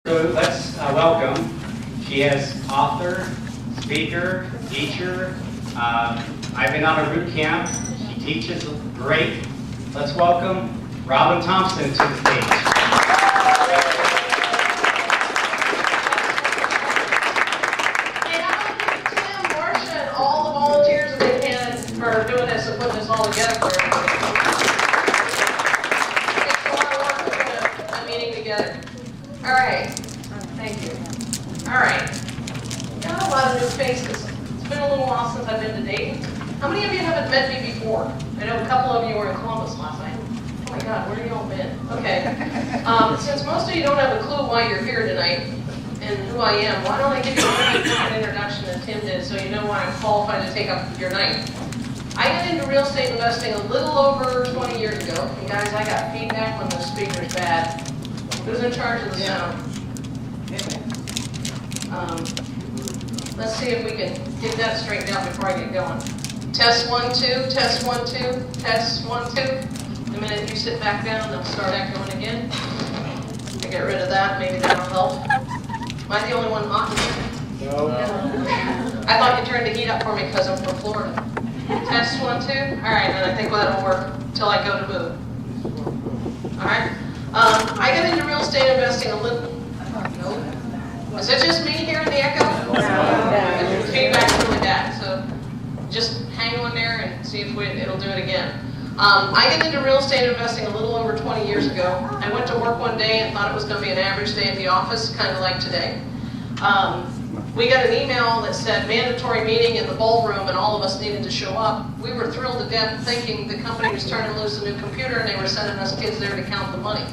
So let's welcome. She is author, speaker, teacher. I've been on a boot camp. She teaches great. Let's welcome Robin Thompson to the stage. All the volunteers that they can for doing this and putting this all together for everybody. It's a lot of work to put a meeting together. All right. Thank you. All right. Got a lot of new faces. It's been a little while since I've been to Dayton. How many of you haven't met me before? I know a couple of you were in Columbus last night. Oh my God, where have you all been? Okay. Since most of you don't have a clue why you're here tonight, and who I am, why don't I give you a really quick introduction that Tim did so you know why I'm qualified to take up your night. I got into real estate investing a little over 20 years ago. And guys, I got feedback when the speaker's bad. Who's in charge of the sound? Let's see if we can get that straightened out before I get going. Test 1, 2, test 1, 2, test 1, 2. The minute you sit back down, they'll start that going again. I get rid of that, maybe that'll help. Am I the only one hot? No. I thought you turned the heat up for me because I'm from Florida. Test 1, 2. All right, and I think that'll work until I go to move. All right. I got into real estate investing a little. No. Is it just me here in the echo? No. The feedback's really bad, so just hang on there and see if it'll do it again. I got into real estate investing a little over 20 years ago. I went to work one day and thought it was going to be an average day at the office, kind of like today. We got an email that said mandatory meeting in the ballroom and all of us needed to show up. We were thrilled to death thinking the company was turning loose a new computer and they were sending us kids there to count the money.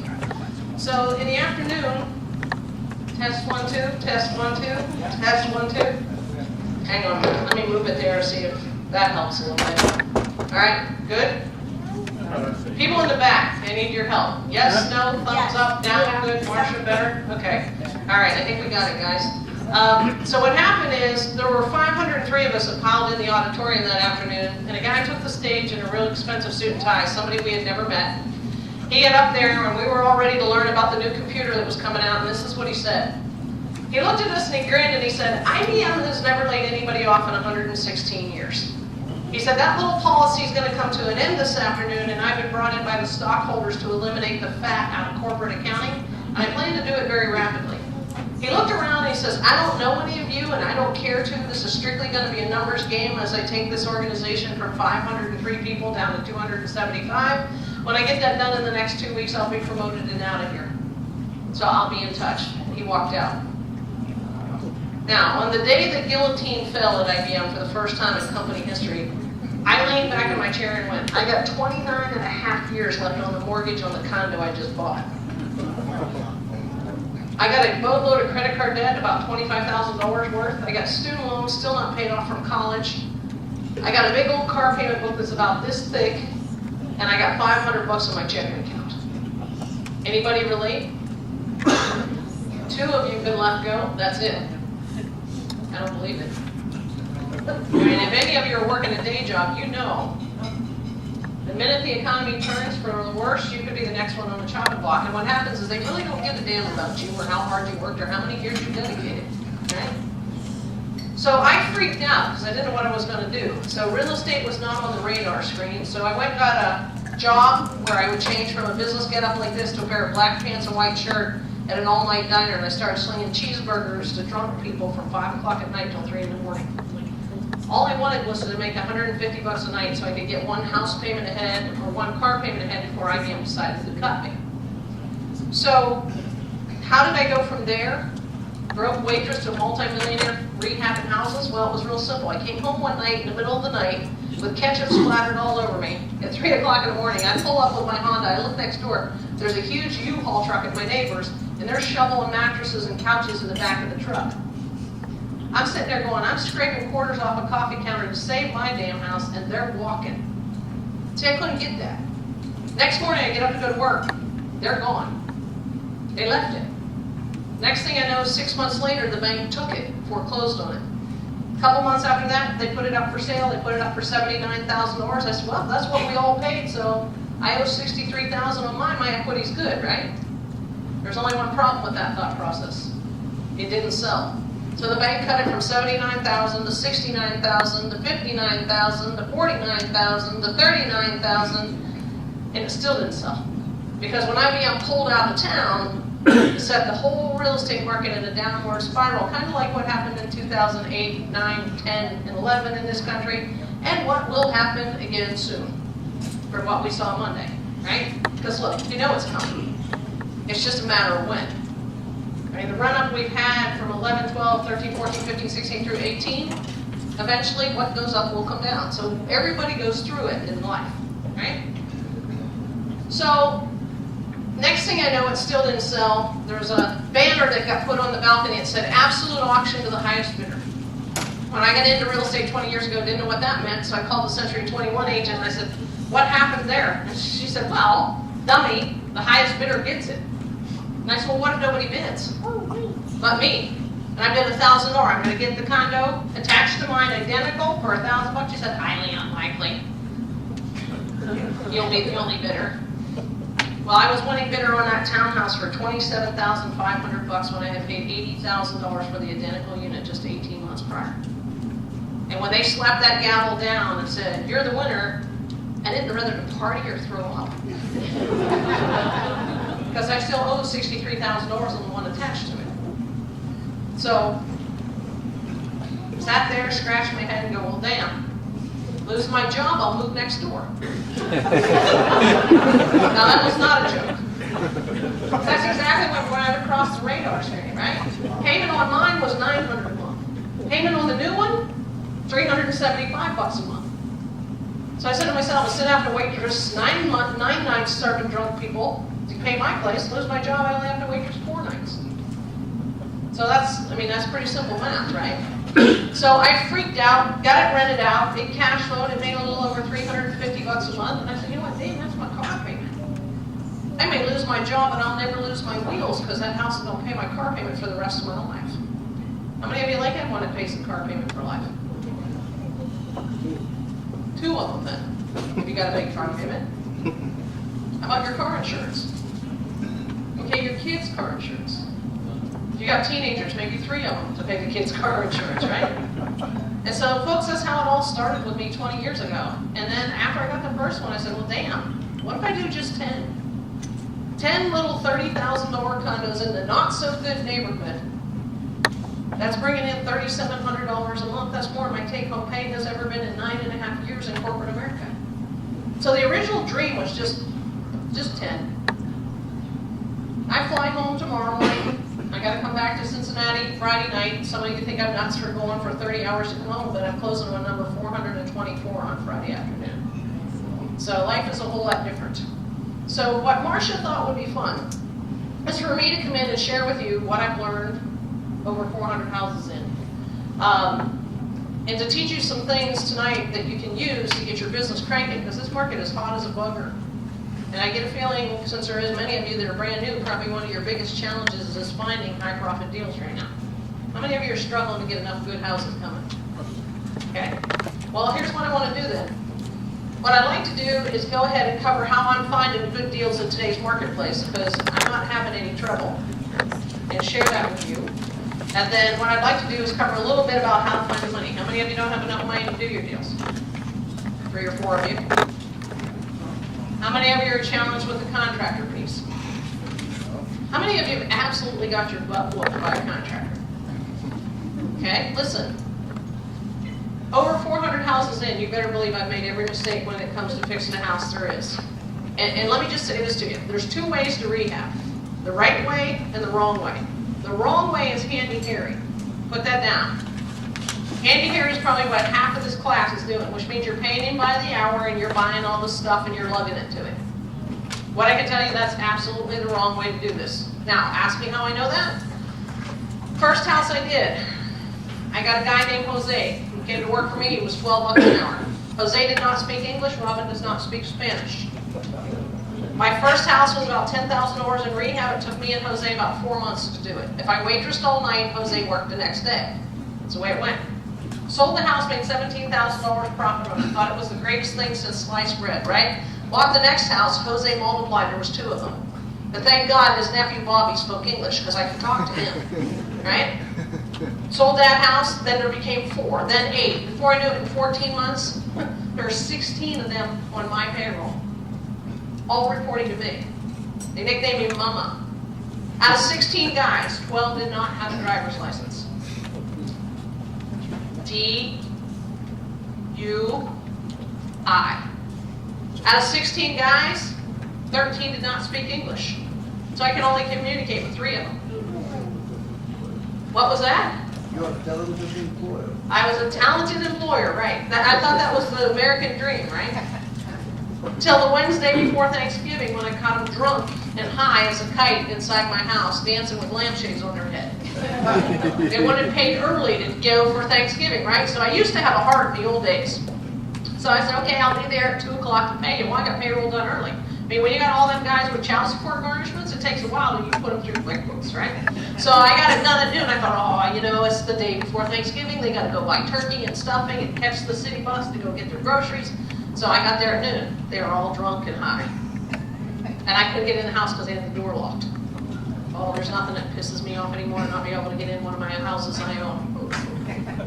So in the afternoon, test 1, 2, test 1, 2, test 1, 2. Hang on a minute, let me move it there and see if that helps a little bit. All right, good? People in the back, they need your help. Yes, no, thumbs up, down, good, Marsha, better? Okay. All right, I think we got it, guys. So what happened is there were 503 of us that piled in the auditorium that afternoon, and a guy took the stage in a real expensive suit and tie, somebody we had never met. He got up there, and we were all ready to learn about the new computer that was coming out, and this is what he said. He looked at us and he grinned and he said, IBM has never laid anybody off in 116 years. He said, that little policy is going to come to an end this afternoon, and I've been brought in by the stockholders to eliminate the fat out of corporate accounting, and I plan to do it very rapidly. He looked around and he says, I don't know any of you, and I don't care to. This is strictly going to be a numbers game as I take this organization from 503 people down to 275. When I get that done in the next 2 weeks, I'll be promoted and out of here. So I'll be in touch. He walked out. Now, on the day the guillotine fell at IBM for the first time in company history, I leaned back in my chair and went, I got 29 and a half years left on the mortgage on the condo I just bought. I got a boatload of credit card debt, about $25,000 worth. I got student loans still not paid off from college. I got a big old car payment book that's about this thick, and I got $500 in my checking account. Anybody relate? 2 of you have been let go, that's it. I don't believe it. I mean, if any of you are working a day job, you know. The minute the economy turns for the worse, you could be the next one on the chopping block. And what happens is they really don't give a damn about you or how hard you worked or how many years you dedicated. Right? So I freaked out because I didn't know what I was going to do. So real estate was not on the radar screen. So I went and got a job where I would change from a business getup like this to a pair of black pants and white shirt at an all-night diner, and I started slinging cheeseburgers to drunk people from 5 o'clock at night till 3 in the morning. All I wanted was to make $150 a night so I could get one house payment ahead or one car payment ahead before IBM decided to cut me. So how did I go from there? Broke waitress to multi-millionaire rehabbing houses? Well, it was real simple. I came home one night in the middle of the night with ketchup splattered all over me. At 3 o'clock in the morning, I pull up with my Honda. I look next door. There's a huge U-Haul truck at my neighbor's, and they're shoveling mattresses and couches in the back of the truck. I'm sitting there going, I'm scraping quarters off a coffee counter to save my damn house, and they're walking. See, I couldn't get that. Next morning, I get up to go to work. They're gone. They left it. Next thing I know, 6 months later, the bank took it, foreclosed on it. A couple months after that, they put it up for sale. They put it up for $79,000. I said, well, that's what we all paid, so I owe $63,000 on mine. My equity's good, right? There's only one problem with that thought process. It didn't sell. So the bank cut it from $79,000 to $69,000 to $59,000 to $49,000 to $39,000, and it still didn't sell. Because when IBM pulled out of town, it set the whole real estate market in a downward spiral, kind of like what happened in 2008, 9, 10, and 11 in this country, and what will happen again soon, for what we saw Monday, right? Because look, you know it's coming. It's just a matter of when. I mean, the run-up we've had from 11, 12, 13, 14, 15, 16 through 18, eventually what goes up will come down. So everybody goes through it in life, right? So next thing I know, it still didn't sell. There was a banner that got put on the balcony. It said, absolute auction to the highest bidder. When I got into real estate 20 years ago, didn't know what that meant, so I called the Century 21 agent and I said, what happened there? And she said, well, dummy, the highest bidder gets it. And I said, well, what if nobody bids? But me. And I bid $1,000 more. I'm going to get the condo attached to mine, identical, for $1,000. She said, highly unlikely. You'll be the only bidder. Well, I was winning bidder on that townhouse for $27,500 when I had paid $80,000 for the identical unit just 18 months prior. And when they slapped that gavel down and said, you're the winner, I didn't rather to party or throw up. Because I still owe $63,000 on the one attached to it. So, sat there, scratched my head and go, well, damn. Lose my job, I'll move next door. Now that was not a joke. That's exactly what went across the radar screen, right? Payment on mine was $900 a month. Payment on the new one, $375 a month. So I said to myself, I sit out to waitress 9 nights serving drunk people to pay my place, lose my job, I only have to waitress 4 nights. So that's pretty simple math, right? So I freaked out, got it rented out, it cash flowed, it made a little over $350 a month, and I said, you know what, Dave, that's my car payment. I may lose my job, but I'll never lose my wheels, because that house is going to pay my car payment for the rest of my life. How many of you like that one that pays the car payment for life? 2 of them then, if you got a big car payment. How about your car insurance? Okay, your kids' car insurance. If you got teenagers, maybe 3 of them to pay the kids' car insurance, right? And so, folks, that's how it all started with me 20 years ago. And then after I got the first one, I said, well, damn, what if I do just 10? 10 little $30,000 condos in the not-so-good neighborhood. That's bringing in $3,700 a month. That's more than my take-home pay has ever been in 9.5 years in corporate America. So the original dream was just 10. I fly home tomorrow morning. I got to come back to Cincinnati Friday night. Some of you think I'm nuts for going for 30 hours to come home, but I'm closing on number 424 on Friday afternoon. So life is a whole lot different. So what Marcia thought would be fun is for me to come in and share with you what I've learned over 400 houses in. And to teach you some things tonight that you can use to get your business cranking, because this market is hot as a bugger. And I get a feeling, since there is many of you that are brand new, probably one of your biggest challenges is finding high profit deals right now. How many of you are struggling to get enough good houses coming? Okay? Well, here's what I want to do then. What I'd like to do is go ahead and cover how I'm finding good deals in today's marketplace, because I'm not having any trouble, and share that with you. And then what I'd like to do is cover a little bit about how to find the money. How many of you don't have enough money to do your deals? 3 or 4 of you. How many of you are challenged with the contractor piece? How many of you have absolutely got your butt whooped by a contractor? Okay, listen. Over 400 houses in, you better believe I've made every mistake when it comes to fixing a house there is. And let me just say this to you. There's 2 ways to rehab. The right way and the wrong way. The wrong way is handy-hairy. Put that down. Handy-hairy is probably what half of this class is doing, which means you're paying him by the hour and you're buying all this stuff and you're lugging it to him. What I can tell you, that's absolutely the wrong way to do this. Now, ask me how I know that. First house I did, I got a guy named Jose who came to work for me. He was $12 an hour. Jose did not speak English. Robin does not speak Spanish. My first house was about $10,000 in rehab. It took me and Jose about 4 months to do it. If I waitressed all night, Jose worked the next day. That's the way it went. Sold the house, made $17,000 profit on it. Thought it was the greatest thing since sliced bread, right? Bought the next house, Jose multiplied. There was 2 of them. But thank God his nephew Bobby spoke English because I could talk to him, right? Sold that house, then there became 4, then 8. Before I knew it, in 14 months, there were 16 of them on my payroll, all reporting to me. They nicknamed me Mama. Out of 16 guys, 12 did not have a driver's license. D-U-I. Out of 16 guys, 13 did not speak English. So I could only communicate with 3 of them. What was that? You're a talented employer. I was a talented employer, right. I thought that was the American dream, right? Till the Wednesday before Thanksgiving when I caught them drunk and high as a kite inside my house, dancing with lampshades on their head. They wanted paid early to go for Thanksgiving, right? So I used to have a heart in the old days. So I said, okay, I'll be there at 2 o'clock to pay you. Well, I got payroll done early. I mean, when you got all them guys with child support garnishments, it takes a while till you put them through QuickBooks, right? So I got it done at noon. I thought, oh, you know, it's the day before Thanksgiving. They got to go buy turkey and stuffing and catch the city bus to go get their groceries. So I got there at noon. They were all drunk and high. And I couldn't get in the house because they had the door locked. Oh, there's nothing that pisses me off anymore than not being able to get in one of my houses I own.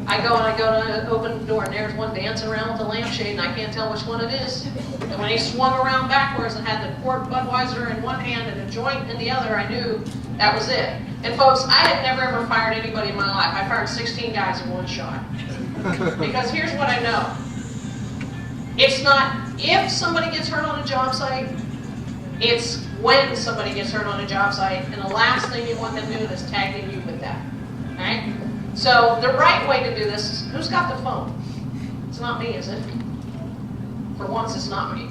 I go to open the door, and there's one dancing around with a lampshade, and I can't tell which one it is. And when he swung around backwards and had the quart Budweiser in one hand and a joint in the other, I knew that was it. And folks, I had never ever fired anybody in my life. I fired 16 guys in one shot. Because here's what I know. It's not if somebody gets hurt on a job site, it's when somebody gets hurt on a job site, and the last thing you want them doing is tagging you with that. Right? So the right way to do this is, who's got the phone? It's not me, is it? For once, it's not me.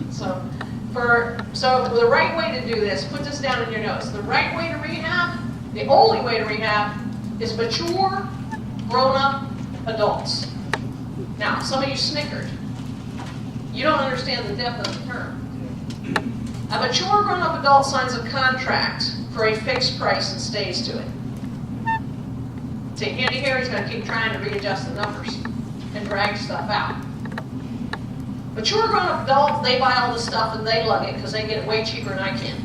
So the right way to do this, put this down in your notes. The right way to rehab, the only way to rehab, is mature, grown-up adults. Now, some of you snickered. You don't understand the depth of the term. A mature grown-up adult signs a contract for a fixed price and stays to it. See, Handy Harry's going to keep trying to readjust the numbers and drag stuff out. Mature grown-up adults, they buy all the stuff and they lug it because they get it way cheaper than I can.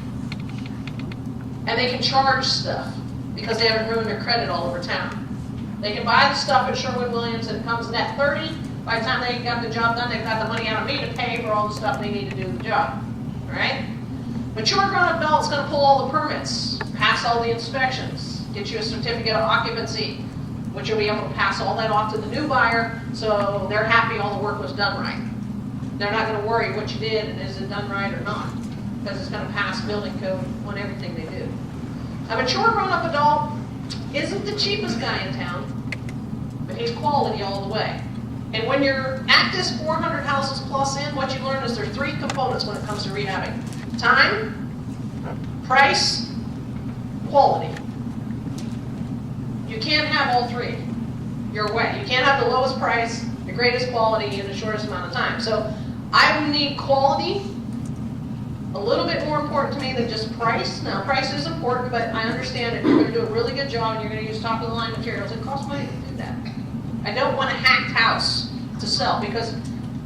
And they can charge stuff because they haven't ruined their credit all over town. They can buy the stuff at Sherwin-Williams and it comes in at 30. By the time they got the job done, they've got the money out of me to pay for all the stuff they need to do the job. All right? Mature grown-up adult's going to pull all the permits, pass all the inspections, get you a certificate of occupancy, which you'll be able to pass all that off to the new buyer so they're happy all the work was done right. They're not going to worry what you did and is it done right or not, because it's going to pass building code on everything they do. A mature grown-up adult isn't the cheapest guy in town, but he's quality all the way. And when you're at this 400 houses plus in, what you learn is there are 3 components when it comes to rehabbing. Time, price, quality. You can't have all 3 your way. You can't have the lowest price, the greatest quality, in the shortest amount of time. So I would need quality, a little bit more important to me than just price. Now, price is important, but I understand if you're going to do a really good job and you're going to use top-of-the-line materials, it costs money to do that. I don't want a hacked house to sell, because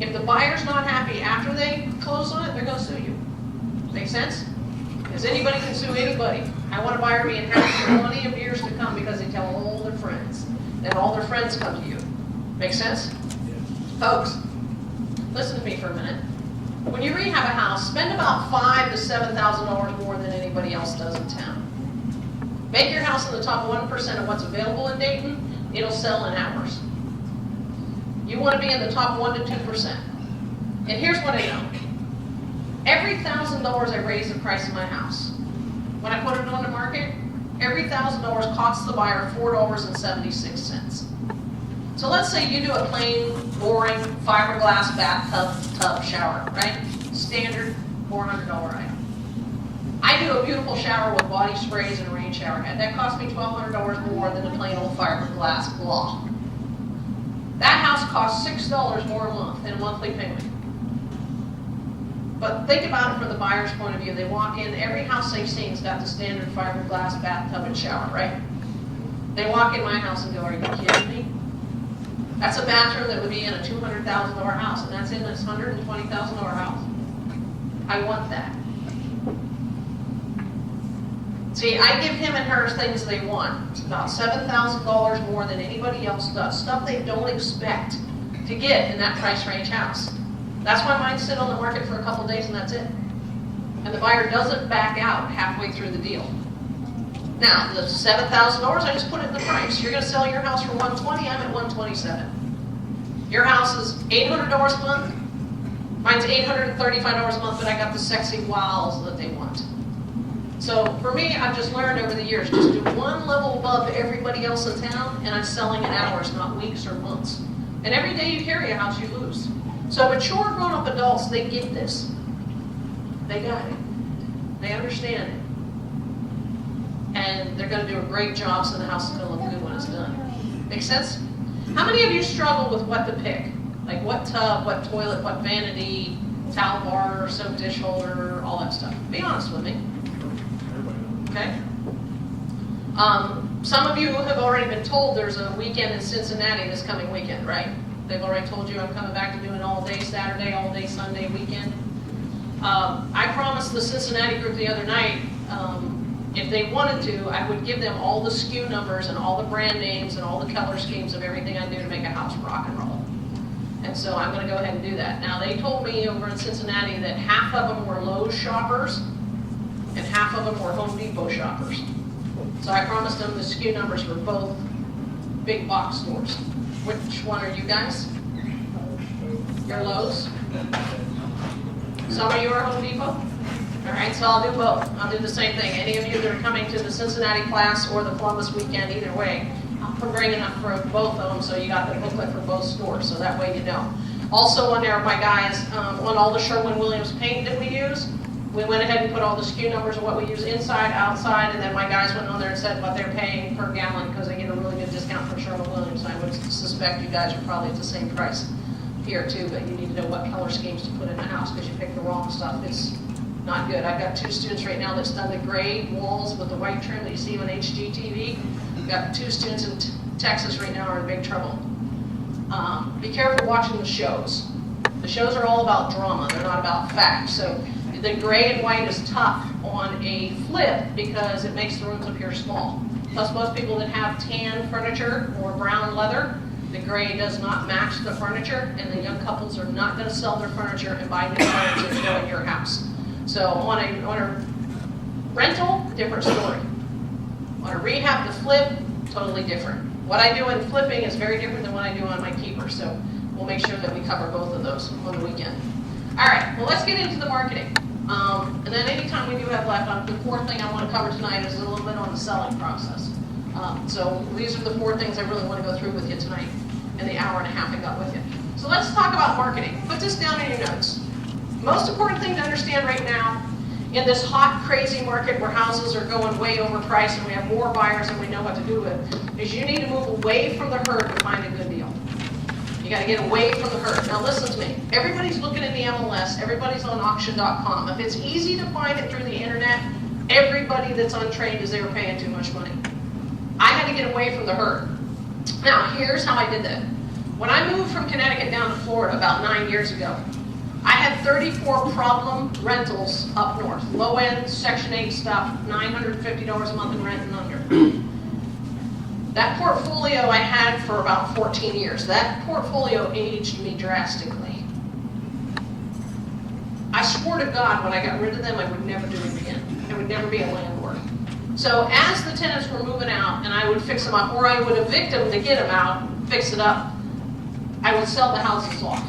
if the buyer's not happy after they close on it, they're going to sue you. Make sense? Because anybody can sue anybody. I want a buyer being happy for plenty of years to come because they tell all their friends. Then all their friends come to you. Make sense? Folks, listen to me for a minute. When you rehab a house, spend about $5,000 to $7,000 more than anybody else does in town. Make your house in the top 1% of what's available in Dayton. It'll sell in hours. You want to be in the top 1 to 2%. And here's what I know. Every $1,000 I raise the price of my house. When I put it on the market, every $1,000 costs the buyer $4.76. So let's say you do a plain, boring, fiberglass bathtub tub shower, right? Standard $400 item. I do a beautiful shower with body sprays and a rain shower head. That cost me $1,200 more than a plain old fiberglass block. That house costs $6 more a month in a monthly payment. But think about it from the buyer's point of view. They walk in, every house they've seen's got the standard fiberglass bathtub and shower, right? They walk in my house and go, are you kidding me? That's a bathroom that would be in a $200,000 house, and that's in this $120,000 house. I want that. See, I give him and her things they want, about $7,000 more than anybody else does, stuff they don't expect to get in that price range house. That's why mine sit on the market for a couple days and that's it. And the buyer doesn't back out halfway through the deal. Now, the $7,000, I just put it in the price. You're gonna sell your house for $120, I'm at $127. Your house is $800 a month, mine's $835 a month, but I got the sexy wows that they want. So for me, I've just learned over the years, just do one level above everybody else in town, and I'm selling in hours, not weeks or months. And every day you carry a house, you lose. So mature grown-up adults, they get this. They got it. They understand it. And they're gonna do a great job, so the house is gonna look good when it's done. Make sense? How many of you struggle with what to pick? Like what tub, what toilet, what vanity, towel bar, soap dish holder, all that stuff? Be honest with me. Okay? Some of you have already been told there's a weekend in Cincinnati this coming weekend, right? They've already told you I'm coming back to do an all-day Saturday, all-day Sunday weekend. I promised the Cincinnati group the other night, if they wanted to, I would give them all the SKU numbers and all the brand names and all the color schemes of everything I do to make a house rock and roll. And so I'm going to go ahead and do that. Now, they told me over in Cincinnati that half of them were Lowe's shoppers and half of them were Home Depot shoppers. So I promised them the SKU numbers for both big box stores. Which one are you guys? You're Lowe's? Some of you are Home Depot? All right, so I'll do both. I'll do the same thing. Any of you that are coming to the Cincinnati class or the Columbus weekend, either way, I'm bringing up for both of them, so you got the booklet for both stores, so that way you know. Also on there, my guys, on all the Sherwin-Williams paint that we use, we went ahead and put all the SKU numbers of what we use inside, outside, and then my guys went on there and said what they're paying per gallon because they get a really good discount from Sherwin-Williams. I would suspect you guys are probably at the same price here too, but you need to know what color schemes to put in the house because you pick the wrong stuff. It's not good. I've got 2 students right now that's done the gray walls with the white trim that you see on HGTV. We've got 2 students in Texas right now are in big trouble. Be careful watching the shows. The shows are all about drama. They're not about fact. So the gray and white is tough on a flip because it makes the rooms appear small. Plus most people that have tan furniture or brown leather, the gray does not match the furniture, and the young couples are not going to sell their furniture and buy new furniture to go in your house. So on a rental, different story. On a rehab, the flip, totally different. What I do in flipping is very different than what I do on my keeper, so we'll make sure that we cover both of those on the weekend. All right, well, let's get into the marketing. And then anytime we do have left, the 4th thing I want to cover tonight is a little bit on the selling process. So these are the 4 things I really want to go through with you tonight in the hour and a half I got with you. So let's talk about marketing. Put this down in your notes. Most important thing to understand right now in this hot, crazy market where houses are going way overpriced and we have more buyers than we know what to do with, is you need to move away from the herd to find a good deal. You got to get away from the herd. Now listen to me. Everybody's looking at the MLS. Everybody's on auction.com. If it's easy to find it through the internet, everybody that's untrained is they were paying too much money. I had to get away from the herd. Now here's how I did that. When I moved from Connecticut down to Florida about 9 years ago, I had 34 problem rentals up north. Low end, Section 8 stuff, $950 a month in rent and under. That portfolio I had for about 14 years. That portfolio aged me drastically. I swore to God when I got rid of them, I would never do it again. I would never be a landlord. So as the tenants were moving out and I would fix them up, or I would evict them to get them out, fix it up, I would sell the houses off.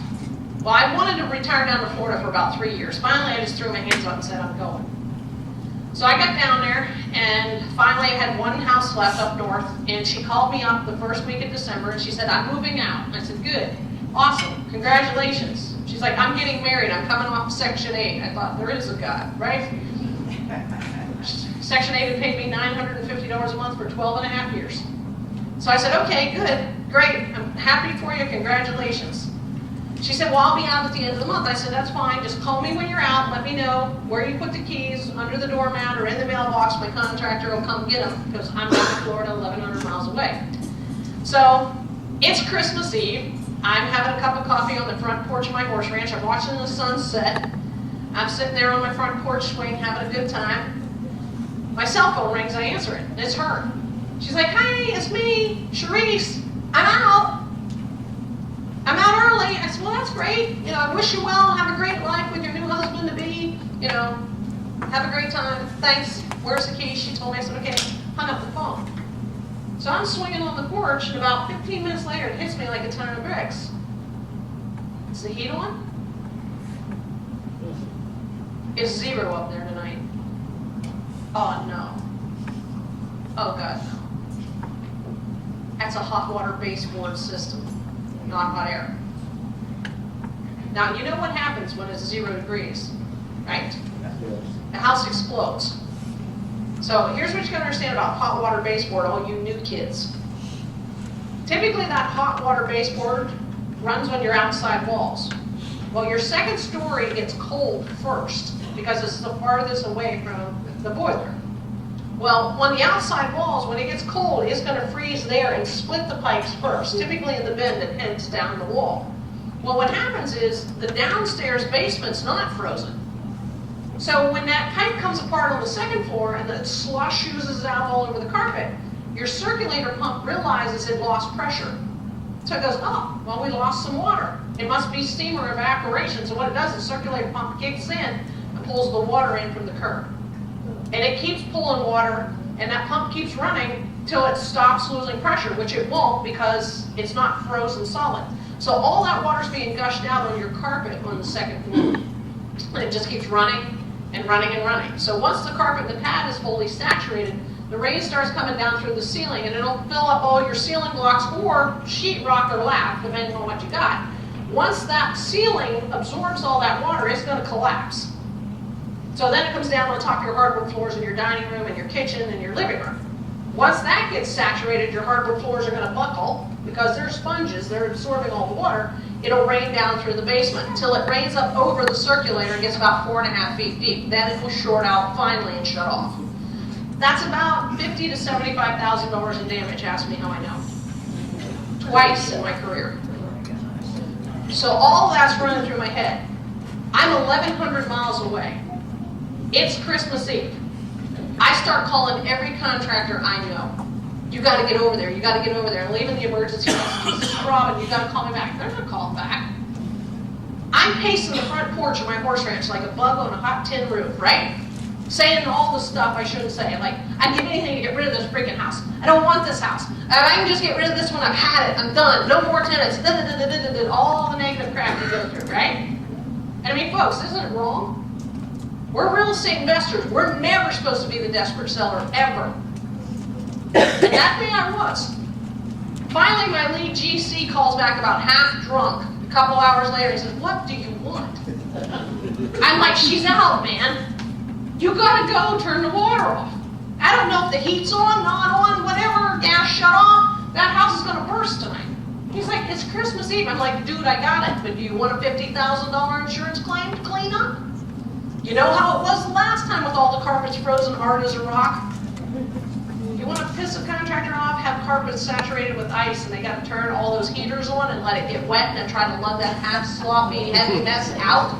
Well, I wanted to retire down to Florida for about 3 years. Finally, I just threw my hands up and said, I'm going. So I got down there, and finally I had one house left up north, and she called me up the first week of December, and she said, I'm moving out. And I said, good, awesome, congratulations. She's like, I'm getting married, I'm coming off Section 8. I thought, there is a God, right? Section 8 had paid me $950 a month for 12 and a half years. So I said, okay, good, great, I'm happy for you, congratulations. She said, well, I'll be out at the end of the month. I said, that's fine. Just call me when you're out. Let me know where you put the keys, under the doormat or in the mailbox. My contractor will come get them because I'm down in Florida, 1,100 miles away. So it's Christmas Eve. I'm having a cup of coffee on the front porch of my horse ranch. I'm watching the sun set. I'm sitting there on my front porch swing having a good time. My cell phone rings, I answer it, and it's her. She's like, "Hey, it's me, Charisse. I'm out early." I said, "Well, that's great. You know, I wish you well. Have a great life with your new husband-to-be. You know, have a great time. Thanks. Where's the key?" She told me. I said, "Okay." Hung up the phone. So I'm swinging on the porch, and about 15 minutes later, it hits me like a ton of bricks. Is the heat on? Is 0 up there tonight? Oh, no. Oh, God, no. That's a hot water baseboard system, not hot air. Now, you know what happens when it's 0 degrees, right? The house explodes. So here's what you can understand about hot water baseboard, all you new kids. Typically, that hot water baseboard runs on your outside walls. Well, your second story gets cold first because it's the farthest away from the boiler. Well, on the outside walls, when it gets cold, it's going to freeze there and split the pipes first, typically in the bend that heads down the wall. Well, what happens is the downstairs basement's not frozen. So when that pipe comes apart on the second floor and the slush oozes out all over the carpet, your circulator pump realizes it lost pressure. So it goes, "Oh, well, we lost some water. It must be steamer evaporation." So what it does is the circulator pump kicks in and pulls the water in from the curb. And it keeps pulling water, and that pump keeps running till it stops losing pressure, which it won't because it's not frozen solid. So all that water's being gushed out on your carpet on the second floor. And it just keeps running and running and running. So once the carpet and the pad is fully saturated, the rain starts coming down through the ceiling, and it'll fill up all your ceiling blocks or sheetrock or lap, depending on what you got. Once that ceiling absorbs all that water, it's going to collapse. So then it comes down on top of your hardwood floors in your dining room and your kitchen and your living room. Once that gets saturated, your hardwood floors are going to buckle because they're sponges, they're absorbing all the water. It'll rain down through the basement until it rains up over the circulator and gets about 4.5 feet deep. Then it will short out finally and shut off. That's about $50,000 to $75,000 in damage, ask me how I know. Twice in my career. So all that's running through my head. I'm 1,100 miles away. It's Christmas Eve. I start calling every contractor I know. "You got to get over there. You got to get over there." I'm leaving the emergency messages. "This is Robin. You got to call me back." They're not calling back. I'm pacing the front porch of my horse ranch like a bug on a hot tin roof, right? Saying all the stuff I shouldn't say. Like, "I'd give anything to get rid of this freaking house. I don't want this house. I can just get rid of this one. I've had it. I'm done. No more tenants." All the negative crap you go through, right? And I mean, folks, isn't it wrong? We're real estate investors. We're never supposed to be the desperate seller, ever. And that way I was. Finally, my lead GC calls back about half drunk. A couple hours later, he says, "What do you want?" I'm like, "She's out, man. You gotta go turn the water off. I don't know if the heat's on, not on, whatever, gas shut off. That house is gonna burst tonight." He's like, "It's Christmas Eve." I'm like, "Dude, I got it, but do you want a $50,000 insurance claim to clean up? You know how it was the last time with all the carpets frozen hard as a rock? You want to piss a contractor off, have carpets saturated with ice, and they got to turn all those heaters on and let it get wet and then try to lug that half sloppy, heavy mess out?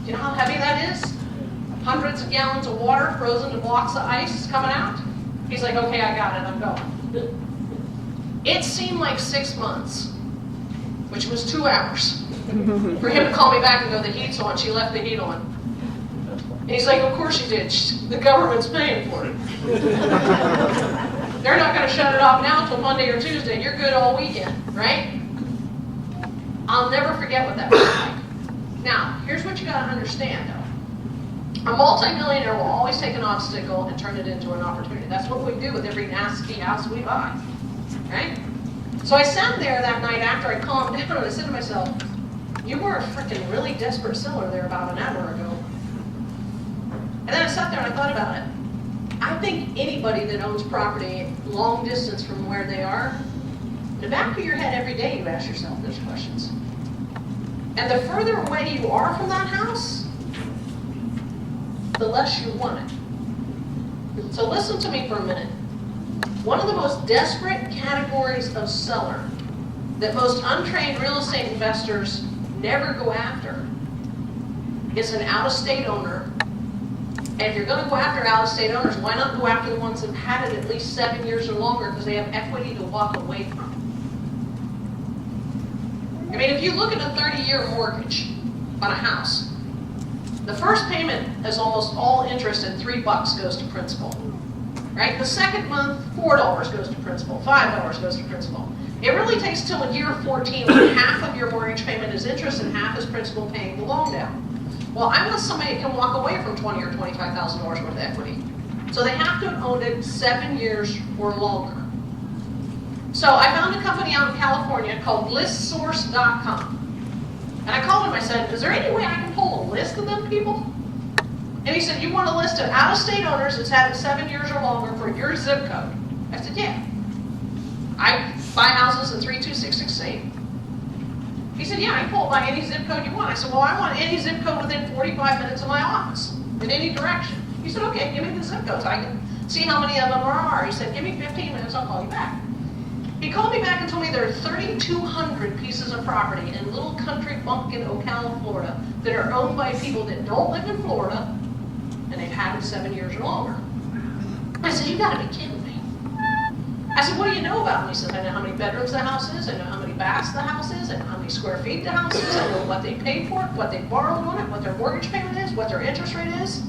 You know how heavy that is? Hundreds of gallons of water frozen to blocks of ice coming out?" He's like, "Okay, I got it, I'm going." It seemed like 6 months, which was 2 hours, for him to call me back and go, "The heat's on." She left the heat on. And he's like, "Of course she did. The government's paying for it." They're not going to shut it off now until Monday or Tuesday. You're good all weekend, right? I'll never forget what that was like. Now, here's what you got to understand, though. A multimillionaire will always take an obstacle and turn it into an opportunity. That's what we do with every nasty house we buy, right? So I sat there that night after I calmed down and I said to myself, "You were a freaking really desperate seller there about an hour ago." And then I sat there and I thought about it. I think anybody that owns property long distance from where they are, in the back of your head every day you ask yourself those questions. And the further away you are from that house, the less you want it. So listen to me for a minute. One of the most desperate categories of seller that most untrained real estate investors never go after is an out-of-state owner And if you're gonna go after out-of-state owners, why not go after the ones that had it at least 7 years or longer, because they have equity to walk away from? I mean, if you look at a 30-year mortgage on a house, the first payment is almost all interest and $3 goes to principal, right? The second month, $4 goes to principal, $5 goes to principal. It really takes till year 14 when half of your mortgage payment is interest and half is principal paying the loan down. Well, I want somebody that can walk away from $20,000 or $25,000 worth of equity. So they have to have owned it 7 years or longer. So I found a company out in California called listsource.com. And I called him, I said, is there any way I can pull a list of them people? And he said, you want a list of out-of-state owners that's had it 7 years or longer for your zip code? I said, yeah. I buy houses in 32668. He said, yeah, I can pull it by any zip code you want. I said, well, I want any zip code within 45 minutes of my office, in any direction. He said, okay, give me the zip codes. I can see how many of them there are. He said, give me 15 minutes, I'll call you back. He called me back and told me there are 3,200 pieces of property in little country bumpkin, Ocala, Florida, that are owned by people that don't live in Florida, and they've had it 7 years or longer. I said, you gotta be kidding me. I said, what do you know about them? He said, I know how many bedrooms the house is, I know how many baths the house is, I know how many square feet the house is, I know what they paid for it, what they borrowed on it, what their mortgage payment is, what their interest rate is,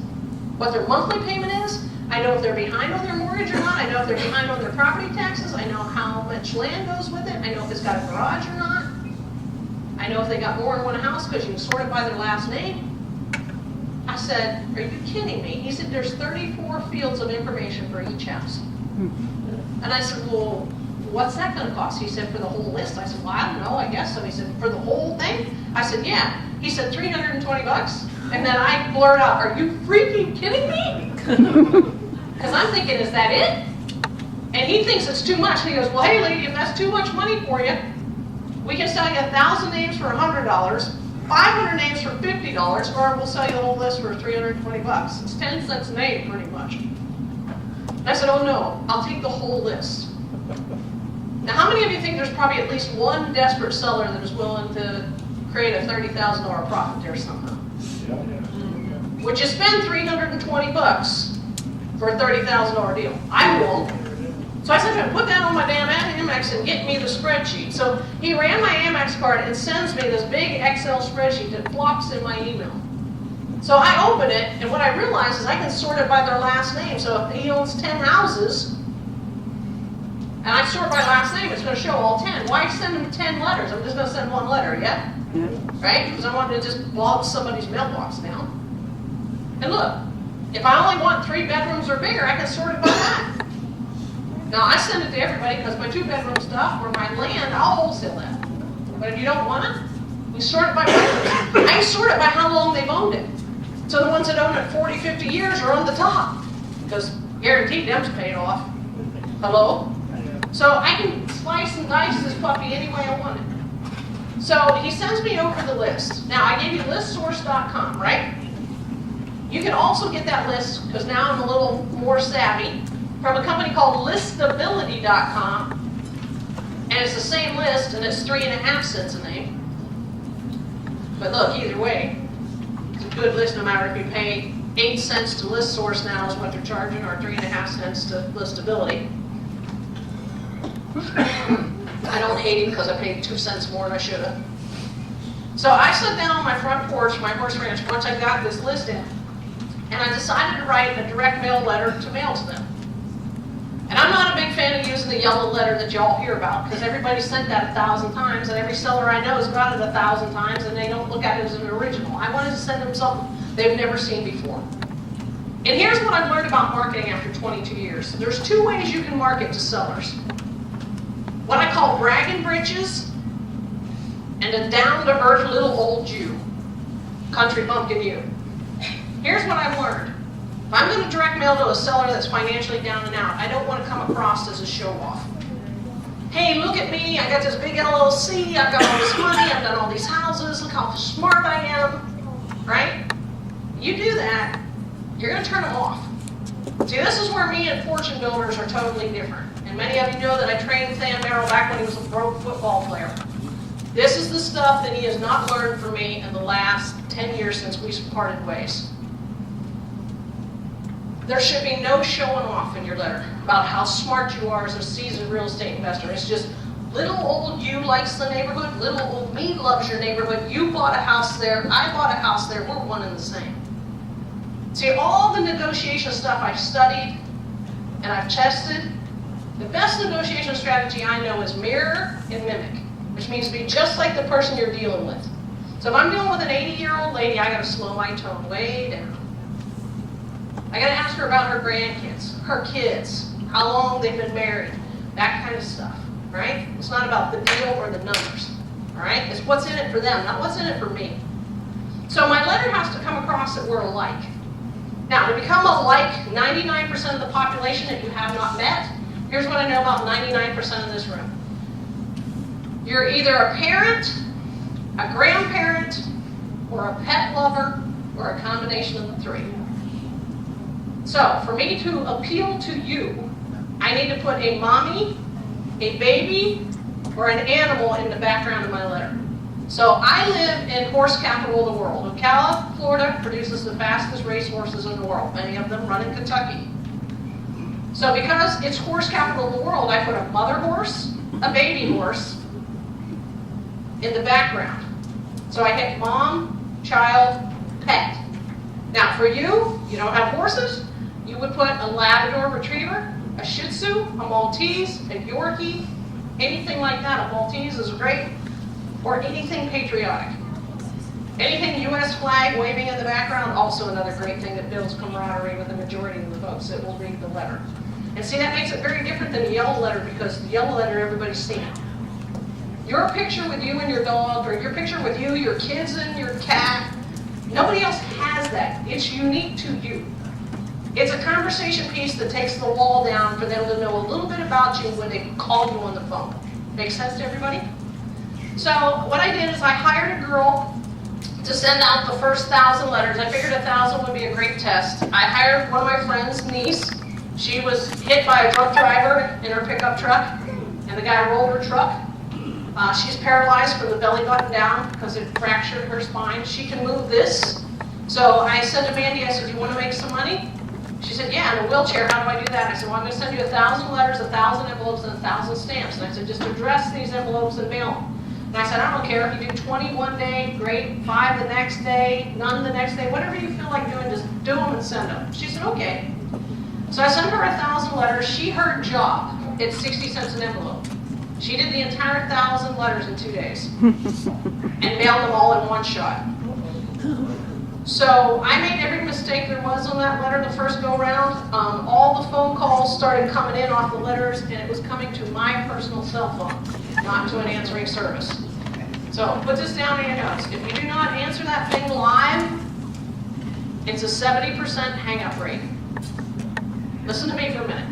what their monthly payment is. I know if they're behind on their mortgage or not. I know if they're behind on their property taxes. I know how much land goes with it. I know if it's got a garage or not. I know if they got more than one house because you can sort it by their last name. I said, are you kidding me? He said, there's 34 fields of information for each house. And I said, well, what's that going to cost? He said, for the whole list. I said, well, I don't know, I guess so. He said, for the whole thing? I said, yeah. He said, $320. And then I blurted out, are you freaking kidding me? Because I'm thinking, is that it? And he thinks it's too much. And he goes, well, hey, lady, if that's too much money for you, we can sell you 1,000 names for $100, 500 names for $50, or we'll sell you the whole list for $320. It's 10 cents a name, pretty much. And I said, oh no, I'll take the whole list. Now, how many of you think there's probably at least one desperate seller that is willing to create a $30,000 profit there somehow? Would you spend $320 for a $30,000 deal? I won't. So I said to him, put that on my damn Amex and get me the spreadsheet. So he ran my Amex card and sends me this big Excel spreadsheet that flops in my email. So I open it, and what I realize is I can sort it by their last name. So if he owns 10 houses, and I sort by last name, it's going to show all 10. Why send him 10 letters? I'm just going to send one letter, yeah? Right? Because I want to just log somebody's mailbox now. And look, if I only want 3 bedrooms or bigger, I can sort it by that. Now, I send it to everybody because my 2-bedroom stuff or my land, I'll wholesale that. But if you don't want it, we sort it by bedrooms. I sort it by how long they've owned it. So the ones that own it 40, 50 years are on the top because guaranteed them's paid off. Hello? So I can slice and dice this puppy any way I want it. So he sends me over the list. Now, I gave you listsource.com, right? You can also get that list, because now I'm a little more savvy, from a company called listability.com. And it's the same list, and it's 3.5 cents a name. But look, either way, it's a good list no matter if you pay 8 cents to ListSource now is what they're charging, or 3.5 cents to Listability. I don't hate it because I paid 2 cents more than I should have. So I sat down on my front porch, my horse ranch, once I got this list in, and I decided to write a direct mail letter to mail to them. And I'm not a big fan of using the yellow letter that you all hear about, because everybody sent that 1,000 times, and every seller I know has got it 1,000 times, and they don't look at it as an original. I wanted to send them something they've never seen before. And here's what I've learned about marketing after 22 years. There's 2 ways you can market to sellers. What I call bragging britches, and a down-to-earth little old Jew. Country bumpkin you. Here's what I've learned. If I'm going to direct mail to a seller that's financially down and out, I don't want to come across as a show-off. Hey, look at me, I got this big LLC, I've got all this money, I've done all these houses, look how smart I am, right? You do that, you're going to turn them off. See, this is where me and fortune builders are totally different. And many of you know that I trained Sam Merrill back when he was a pro football player. This is the stuff that he has not learned from me in the last 10 years since we parted ways. There should be no showing off in your letter about how smart you are as a seasoned real estate investor. It's just little old you likes the neighborhood, little old me loves your neighborhood. You bought a house there, I bought a house there, we're one and the same. See, all the negotiation stuff I've studied and I've tested, the best negotiation strategy I know is mirror and mimic, which means be just like the person you're dealing with. So if I'm dealing with an 80-year-old lady, I gotta slow my tone way down. I gotta ask her about her grandkids, her kids, how long they've been married, that kind of stuff, right? It's not about the deal or the numbers, all right? It's what's in it for them, not what's in it for me. So my letter has to come across that we're alike. Now, to become alike 99% of the population that you have not met, here's what I know about 99% of this room. You're either a parent, a grandparent, or a pet lover, or a combination of the three. So, for me to appeal to you, I need to put a mommy, a baby, or an animal in the background of my letter. So, I live in horse capital of the world. Ocala, Florida produces the fastest racehorses in the world. Many of them run in Kentucky. So, because it's horse capital of the world, I put a mother horse, a baby horse, in the background. So I hit mom, child, pet. Now for you, you don't have horses, you would put a Labrador Retriever, a Shih Tzu, a Maltese, a Yorkie, anything like that. A Maltese is great, or anything patriotic. Anything U.S. flag waving in the background, also another great thing that builds camaraderie with the majority of the folks that will read the letter. And see, that makes it very different than the yellow letter, because the yellow letter everybody's seen. Your picture with you and your dog, or your picture with you, your kids and your cat, nobody else has that. It's unique to you. It's a conversation piece that takes the wall down for them to know a little bit about you when they call you on the phone. Make sense to everybody? So what I did is I hired a girl to send out the first 1,000 letters. I figured 1,000 would be a great test. I hired one of my friend's niece. She was hit by a drunk driver in her pickup truck, and the guy rolled her truck. She's paralyzed from the belly button down because it fractured her spine. She can move this. So I said to Mandy, I said, do you want to make some money? She said, yeah, in a wheelchair, how do I do that? I said, well, I'm going to send you 1,000 letters, 1,000 envelopes, and 1,000 stamps. And I said, just address these envelopes and mail them. And I said, I don't care if you do 20 one day, great, 5 the next day, none the next day, whatever you feel like doing, just do them and send them. She said, okay. So I sent her 1,000 letters. She her job. It's 60 cents an envelope. She did the entire 1,000 letters in 2 days and mailed them all in one shot. So I made every mistake there was on that letter the first go round. All the phone calls started coming in off the letters, and it was coming to my personal cell phone, not to an answering service. So put this down in your notes. If you do not answer that thing live, it's a 70% hang-up rate. Listen to me for a minute.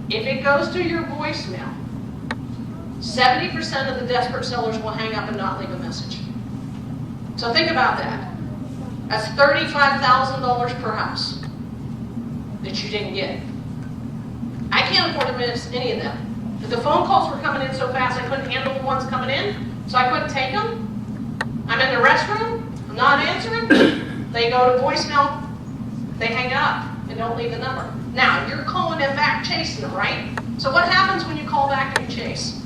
If it goes to your voicemail, 70% of the desperate sellers will hang up and not leave a message. So think about that. That's $35,000 per house that you didn't get. I can't afford to miss any of them. But the phone calls were coming in so fast I couldn't handle the ones coming in, so I couldn't take them. I'm in the restroom, I'm not answering. They go to voicemail, they hang up and don't leave the number. Now, you're calling them back, chasing them, right? So what happens when you call back and you chase?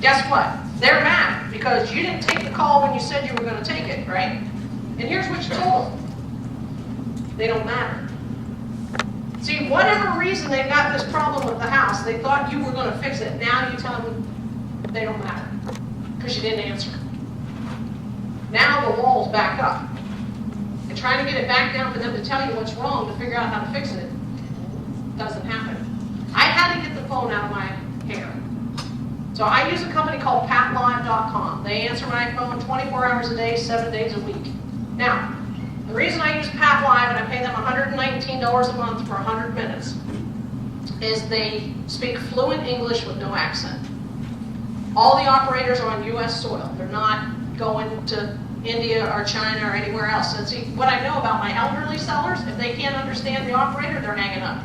Guess what? They're mad because you didn't take the call when you said you were going to take it, right? And here's what you told them. They don't matter. See, whatever reason they've got this problem with the house, they thought you were going to fix it. Now you tell them they don't matter because you didn't answer. Now the wall's back up. And trying to get it back down for them to tell you what's wrong to figure out how to fix it doesn't happen. I had to get the phone out of my hair. So I use a company called PatLive.com. They answer my phone 24 hours a day, 7 days a week. Now, the reason I use PatLive and I pay them $119 a month for 100 minutes is they speak fluent English with no accent. All the operators are on U.S. soil. They're not going to India or China or anywhere else. And see, what I know about my elderly sellers, if they can't understand the operator, they're hanging up.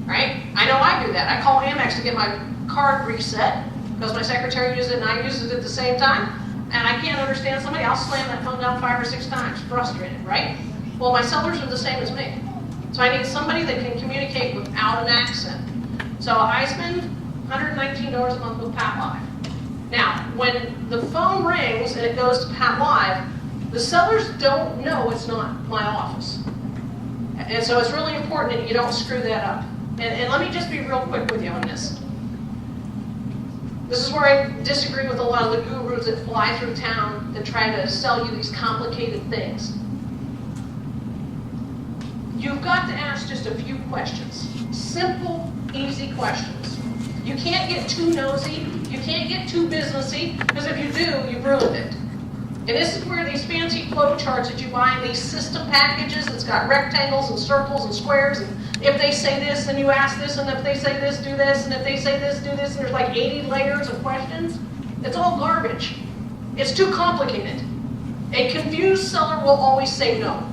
Right? I know I do that. I call Amex to get my card reset because my secretary used it and I used it at the same time, and I can't understand somebody, I'll slam that phone down 5 or 6 times, frustrated, right? Well, my sellers are the same as me. So I need somebody that can communicate without an accent. So I spend $119 a month with Pat Live. Now, when the phone rings and it goes to Pat Live, the sellers don't know it's not my office. And so it's really important that you don't screw that up. And let me just be real quick with you on this. This is where I disagree with a lot of the gurus that fly through town that try to sell you these complicated things. You've got to ask just a few questions. Simple, easy questions. You can't get too nosy. You can't get too businessy, because if you do, you've ruined it. And this is where these fancy flow charts that you buy in these system packages that's got rectangles and circles and squares, and if they say this, then you ask this, and if they say this, do this, and if they say this, do this, and there's like 80 layers of questions. It's all garbage. It's too complicated. A confused seller will always say no.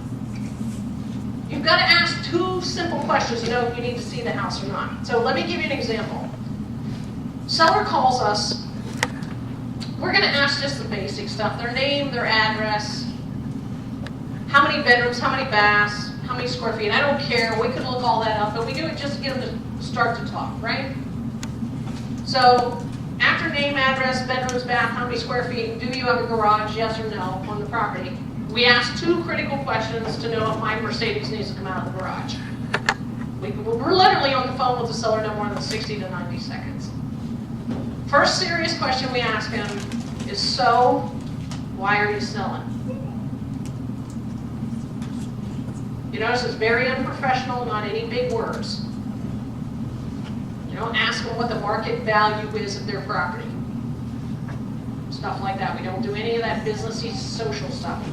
You've got to ask two simple questions to know if you need to see the house or not. So let me give you an example. Seller calls us. We're going to ask just the basic stuff, their name, their address, how many bedrooms, how many baths, how many square feet. I don't care, we can look all that up, but we do it just to get them to start to talk, right? So after name, address, bedrooms, bath, how many square feet, do you have a garage, yes or no, on the property? We ask two critical questions to know if my Mercedes needs to come out of the garage. We're literally on the phone with the seller no more than 60 to 90 seconds. First serious question we ask him is, so, why are you selling? You notice it's very unprofessional, not any big words. You don't ask them what the market value is of their property. Stuff like that. We don't do any of that businessy social stuff.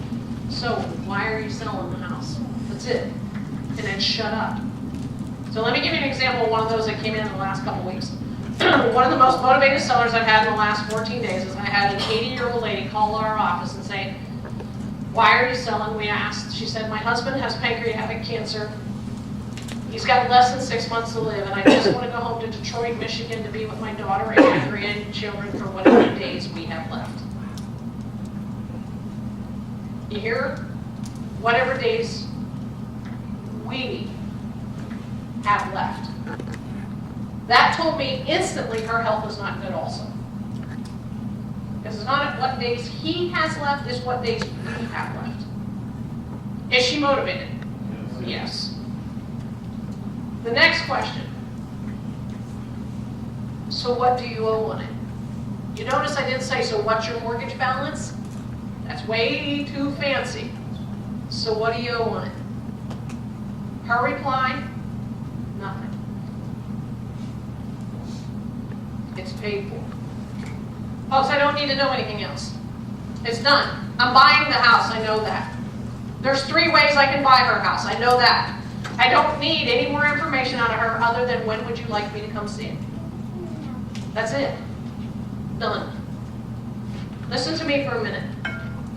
So, why are you selling the house? That's it. And then shut up. So let me give you an example of one of those that came in the last couple weeks. One of the most motivated sellers I've had in the last 14 days is I had an 80-year-old lady call our office and say, why are you selling? We asked. She said, my husband has pancreatic cancer. He's got less than 6 months to live, and I just want to go home to Detroit, Michigan to be with my daughter and my grandchildren for whatever days we have left. You hear? Whatever days we have left. That told me instantly her health is not good also. Because it's not what days he has left, it's what days we have left. Is she motivated? Yes. The next question. So what do you owe on it? You notice I didn't say, so what's your mortgage balance? That's way too fancy. So what do you owe on it? Her reply, nothing. It's paid for. Folks, I don't need to know anything else. It's done. I'm buying the house, I know that. There's 3 ways I can buy her house, I know that. I don't need any more information out of her other than when would you like me to come see it. That's it. Done. Listen to me for a minute.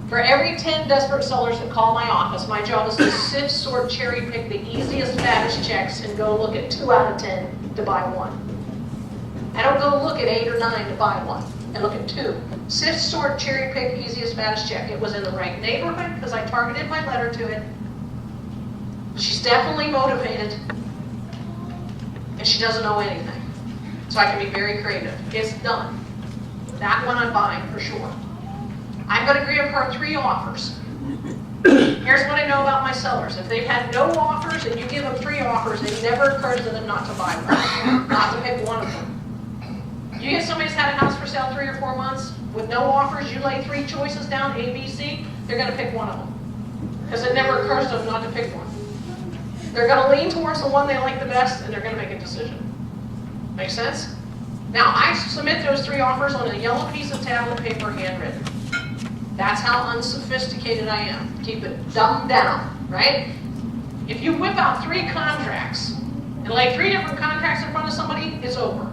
For every 10 desperate sellers that call my office, my job is to sift, sort, cherry pick the easiest, fattest checks and go look at 2 out of 10 to buy one. I don't go look at 8 or 9 to buy one. I look at 2. Sift, sort, cherry pick, easiest, fattest check. It was in the right neighborhood because I targeted my letter to it. She's definitely motivated. And she doesn't know anything. So I can be very creative. It's done. That one I'm buying for sure. I'm going to give her 3 offers. Here's what I know about my sellers. If they've had no offers and you give them 3 offers, it never occurs to them not to buy one, not to pick one of them. You get somebody who's had a house for sale 3 or 4 months with no offers, you lay 3 choices down, A, B, C, they're going to pick one of them. Because it never occurs to them not to pick one. They're going to lean towards the one they like the best and they're going to make a decision. Make sense? Now, I submit those 3 offers on a yellow piece of tablet paper, handwritten. That's how unsophisticated I am. Keep it dumbed down, right? If you whip out 3 contracts and lay 3 different contracts in front of somebody, it's over.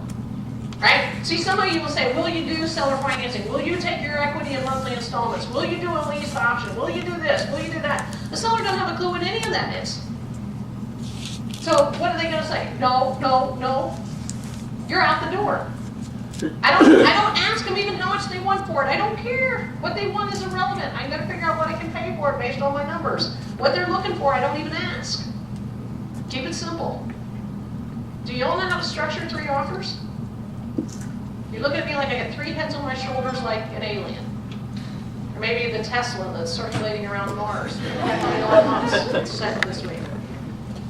Right? See, some of you will say, will you do seller financing? Will you take your equity in monthly installments? Will you do a lease option? Will you do this? Will you do that? The seller doesn't have a clue what any of that is. So what are they going to say? No, no, no. You're out the door. I don't ask them even how much they want for it. I don't care. What they want is irrelevant. I'm going to figure out what I can pay for it based on my numbers. What they're looking for, I don't even ask. Keep it simple. Do you all know how to structure 3 offers? You look at me like I got 3 heads on my shoulders like an alien. Or maybe the Tesla that's circulating around Mars. Elon Musk said this week.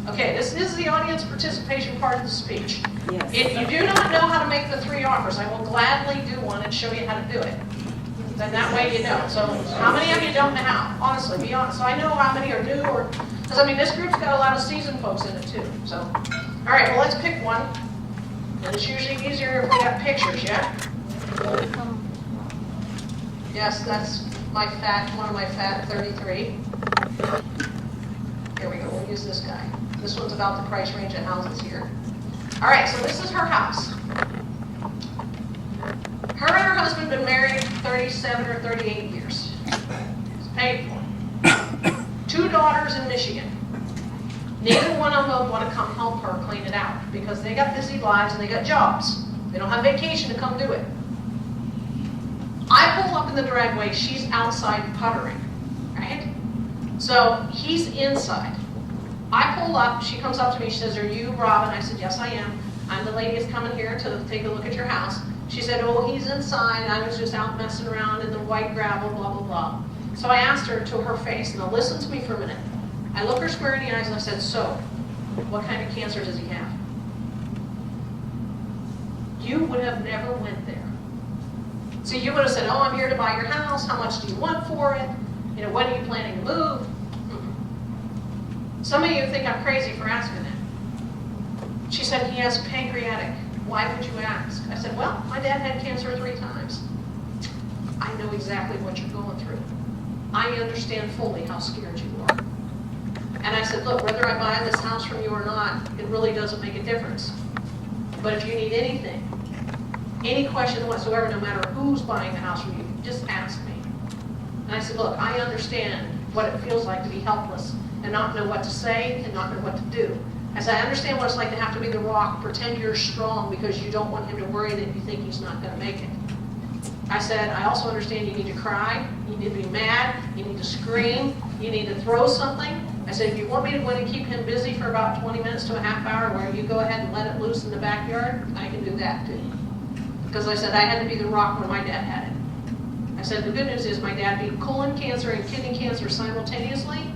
Okay, this is the audience participation part of the speech. Yes. If you do not know how to make the 3 offers, I will gladly do one and show you how to do it. Then that way you know. So how many of you don't know how? Honestly, be honest. So I know how many are new, or because I mean this group's got a lot of seasoned folks in it too. So, all right, well let's pick one. And it's usually easier if we got pictures, yeah? Yes, that's my one of my fat 33. Here we go. We'll use this guy. This one's about the price range of houses here. All right, so this is her house. Her and her husband been married 37 or 38 years. It's paid for. 2 daughters in Michigan. Neither one of them want to come help her clean it out because they got busy lives and they got jobs. They don't have vacation to come do it. I pull up in the driveway, she's outside puttering, right? So he's inside. I pull up, she comes up to me, she says, "Are you Robin?" I said, "Yes, I am. I'm the lady that's coming here to take a look at your house." She said, "Oh, he's inside. I was just out messing around in the white gravel, blah, blah, blah." So I asked her to her face, now listen to me for a minute. I looked her square in the eyes and I said, "So, what kind of cancer does he have?" You would have never went there. So you would have said, "Oh, I'm here to buy your house. How much do you want for it? You know, when are you planning to move?" Some of you think I'm crazy for asking that. She said, "He has pancreatic. Why would you ask?" I said, "Well, my dad had cancer 3 times. I know exactly what you're going through. I understand fully how scared you are." And I said, "Look, whether I buy this house from you or not, it really doesn't make a difference. But if you need anything, any question whatsoever, no matter who's buying the house from you, just ask me." And I said, "Look, I understand what it feels like to be helpless and not know what to say and not know what to do. I said, I understand what it's like to have to be the rock, pretend you're strong because you don't want him to worry that you think he's not going to make it. I said, I also understand you need to cry, you need to be mad, you need to scream, you need to throw something. I said, if you want me to go in and keep him busy for about 20 minutes to a half hour where you go ahead and let it loose in the backyard, I can do that too." Because I said, I had to be the rock when my dad had it. I said, the good news is my dad beat colon cancer and kidney cancer simultaneously.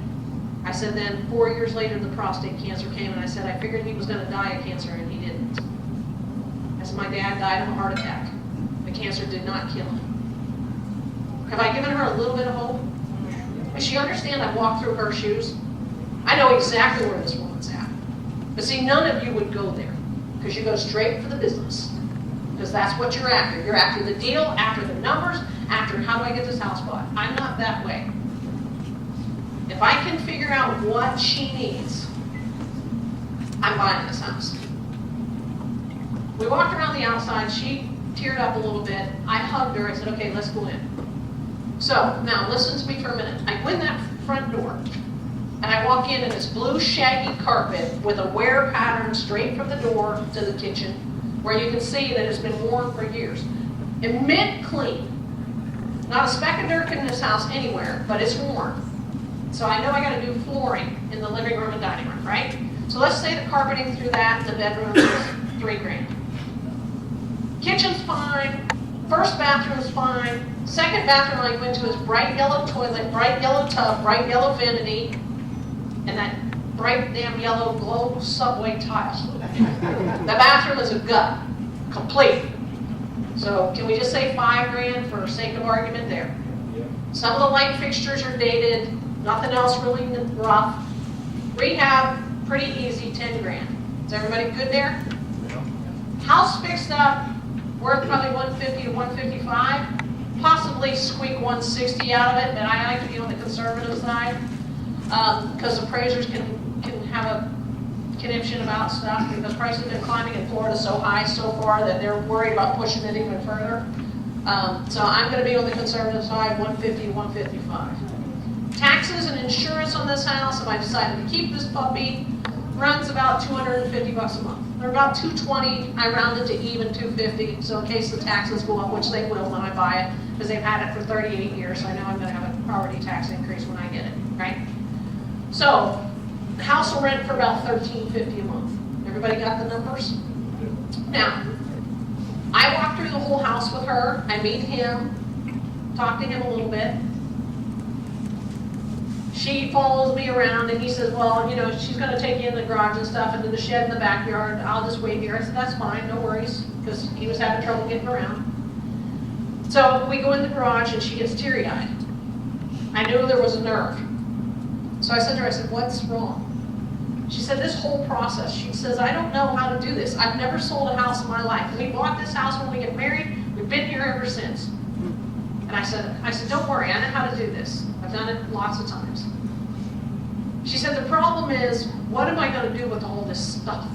I said, then 4 years later, the prostate cancer came, and I said, I figured he was going to die of cancer, and he didn't. I said, my dad died of a heart attack. The cancer did not kill him. Have I given her a little bit of hope? Does she understand I walked through her shoes? I know exactly where this woman's at. But see, none of you would go there, because you go straight for the business. Because that's what you're after. You're after the deal, after the numbers, after how do I get this house bought. I'm not that way. If I can figure out what she needs, I'm buying this house. We walked around the outside. She teared up a little bit. I hugged her. I said, okay, let's go in. So now listen to me for a minute. I go in that front door, and I walk in this blue shaggy carpet with a wear pattern straight from the door to the kitchen, where you can see that it's been worn for years. And mint clean. Not a speck of dirt in this house anywhere, but it's worn. So I know I got to do flooring in the living room and dining room, right? So let's say the carpeting through that in the bedroom is $3,000. Kitchen's fine. First bathroom's fine. Second bathroom I go into is bright yellow toilet, bright yellow tub, bright yellow vanity, and that bright damn yellow glow subway tile. The bathroom is a gut, complete. So can we just say $5,000 for sake of argument there? Some of the light fixtures are dated. Nothing else really rough. Rehab, pretty easy, $10,000. Is everybody good there? House fixed up, worth probably $150 to $155. Possibly squeak $160 out of it, but I like to be on the conservative side because appraisers can have a conniption about stuff because prices have been climbing in Florida so high so far that they're worried about pushing it even further. So I'm going to be on the conservative side, $150 to $155. Taxes and insurance on this house, if I decided to keep this puppy, runs about $250 a month. They're about $220. I rounded to even $250. So in case the taxes go up, which they will when I buy it, because they've had it for 38 years, so I know I'm going to have a property tax increase when I get it, right? So The house will rent for about $13.50 a month. Everybody got the numbers? Now, I walk through the whole house with her. I meet him, talk to him a little bit. She follows me around and he says, well, you know, she's going to take you in the garage and stuff, into the shed in the backyard. I'll just wait here. I said, that's fine, no worries, because he was having trouble getting around. So we go in the garage and she gets teary-eyed. I knew there was a nerve. So I said to her, I said, what's wrong? She said, this whole process. She says, I don't know how to do this. I've never sold a house in my life. We bought this house when we get married. We've been here ever since. And I said, don't worry, I know how to do this. I've done it lots of times. She said, the problem is, what am I going to do with all this stuff?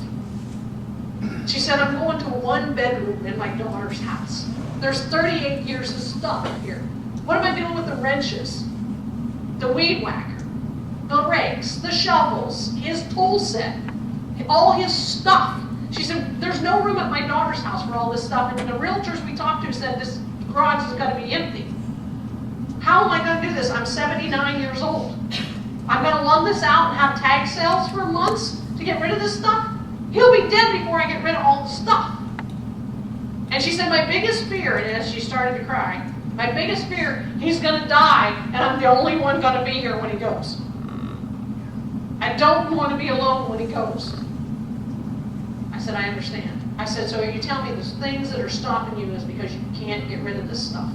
She said, I'm going to a 1-bedroom in my daughter's house. There's 38 years of stuff here. What am I doing with the wrenches, the weed whacker, the rakes, the shovels, his tool set, all his stuff? She said, there's no room at my daughter's house for all this stuff. And the realtors we talked to said this garage has got to be empty. How am I going to do this? I'm 79 years old. I'm going to lug this out and have tag sales for months to get rid of this stuff? He'll be dead before I get rid of all the stuff. And she said, my biggest fear, and as she started to cry, my biggest fear, he's going to die, and I'm the only one going to be here when he goes. I don't want to be alone when he goes. I said, I understand. I said, so you tell me the things that are stopping you is because you can't get rid of this stuff.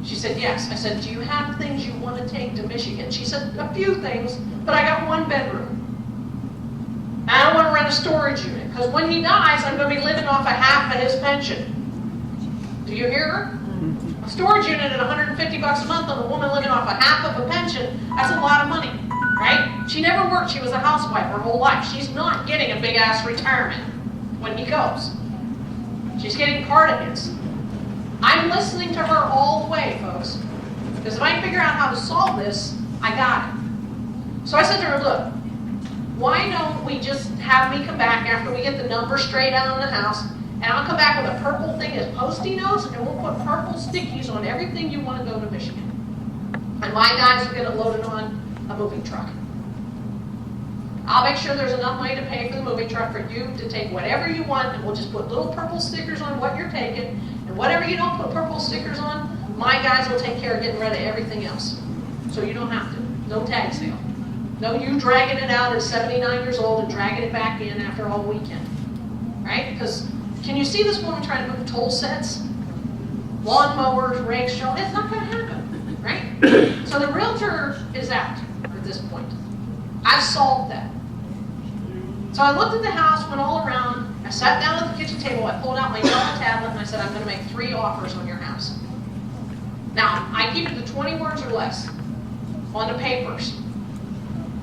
She said, yes. I said, do you have things you want to take to Michigan? She said, a few things, but I got 1 bedroom. And I don't want to rent a storage unit, because when he dies, I'm going to be living off a half of his pension. Do you hear her? A storage unit at $150 a month on a woman living off a half of a pension, that's a lot of money, right? She never worked. She was a housewife her whole life. She's not getting a big-ass retirement when he goes. She's getting part of his. I'm listening to her all the way, folks, because if I figure out how to solve this, I got it. So I said to her, look, why don't we just have me come back after we get the numbers straight out on the house, and I'll come back with a purple thing as Posty notes, and we'll put purple stickies on everything you want to go to Michigan. And my guys will get it loaded on a moving truck. I'll make sure there's enough money to pay for the moving truck for you to take whatever you want, and we'll just put little purple stickers on what you're taking, and whatever you don't put purple stickers on, my guys will take care of getting rid of everything else. So you don't have to. No tag sale. No, you dragging it out at 79 years old and dragging it back in after all weekend, right? Because can you see this woman trying to move toll sets, lawnmowers, rakes, shovels? It's not going to happen, right? So the realtor is out at this point. I've solved that. So I looked at the house, went all around. I sat down at the kitchen table. I pulled out my yellow tablet and I said, I'm going to make 3 offers on your house. Now, I keep it to 20 words or less on the papers.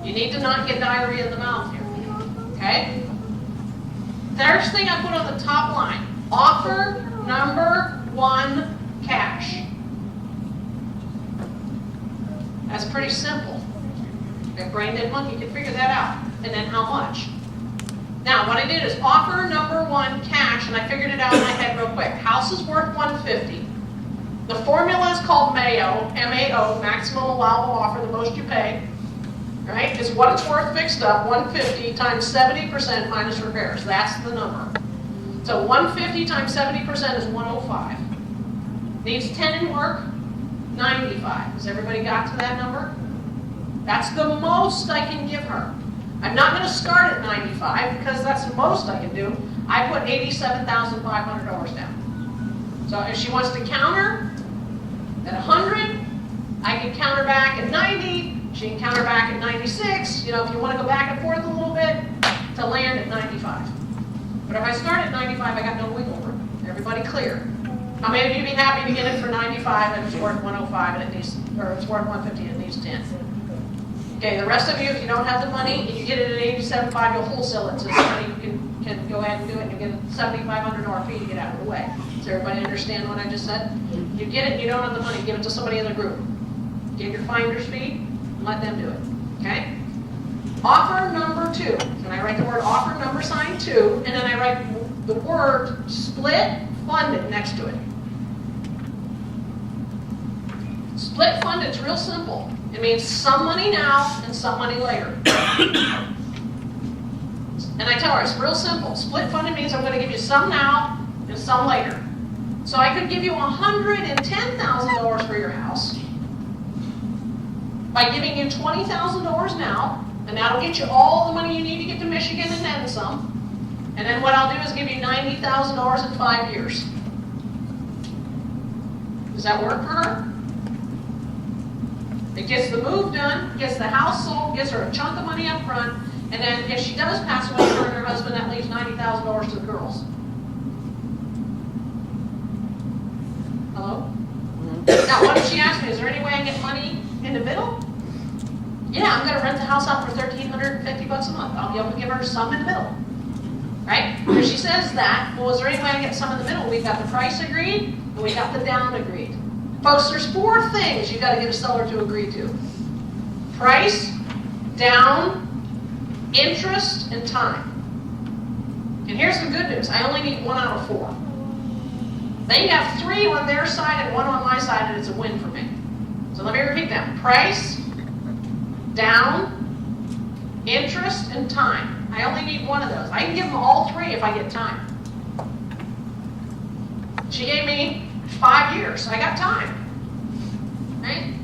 You need to not get diarrhea in the mouth here, okay? First thing I put on the top line, offer number 1, cash. That's pretty simple. A brain dead monkey can figure that out. And then how much? Now, what I did is offer number 1, cash, and I figured it out in my head real quick. House is worth $150. The formula is called MAO, M-A-O, maximum allowable offer, the most you pay. Right, is what it's worth fixed up, 150 times 70% minus repairs. That's the number. So 150 times 70% is 105. Needs 10 in work, 95. Has everybody got to that number? That's the most I can give her. I'm not going to start at 95 because that's the most I can do. I put $87,500 down. So if she wants to counter at 100, I can counter back at 90. She can counter back at 96, you know, if you want to go back and forth a little bit, to land at 95. But if I start at 95, I got no wiggle room. Everybody clear? How many of you be happy to get it for 95 and it's worth 105 and it needs, or it's worth 150 and it needs 10? Okay, the rest of you, if you don't have the money and you get it at 87.5, you'll wholesale it to somebody who can go ahead and do it and you get a $7,500 fee to get out of the way. Does everybody understand what I just said? You get it and you don't have the money, give it to somebody in the group. Get your finder's fee. Let them do it, okay? Offer number 2, and I write the word offer number sign 2, and then I write the word split funded next to it. Split fund, it's real simple. It means some money now and some money later. And I tell her, it's real simple. Split funded means I'm going to give you some now and some later. So I could give you $110,000 for your house by giving you $20,000 now, and that'll get you all the money you need to get to Michigan and then some. And then what I'll do is give you $90,000 in 5 years. Does that work for her? It gets the move done, gets the house sold, gets her a chunk of money up front, and then if she does pass away, her and her husband, that leaves $90,000 to the girls. Hello? Now, what if she asked me, is there any way I can get money in the middle? Yeah, I'm going to rent the house out for $1,350 a month. I'll be able to give her some in the middle. Right? If she says that, well, is there any way I can get some in the middle? We've got the price agreed, and we got the down agreed. Folks, there's 4 things you got to get a seller to agree to. Price, down, interest, and time. And here's the good news. I only need 1 out of 4. They have 3 on their side and 1 on my side, and it's a win for me. So let me repeat that. Price, down, interest, and time. I only need 1 of those. I can give them all 3 if I get time. She gave me 5 years, so I got time. Right?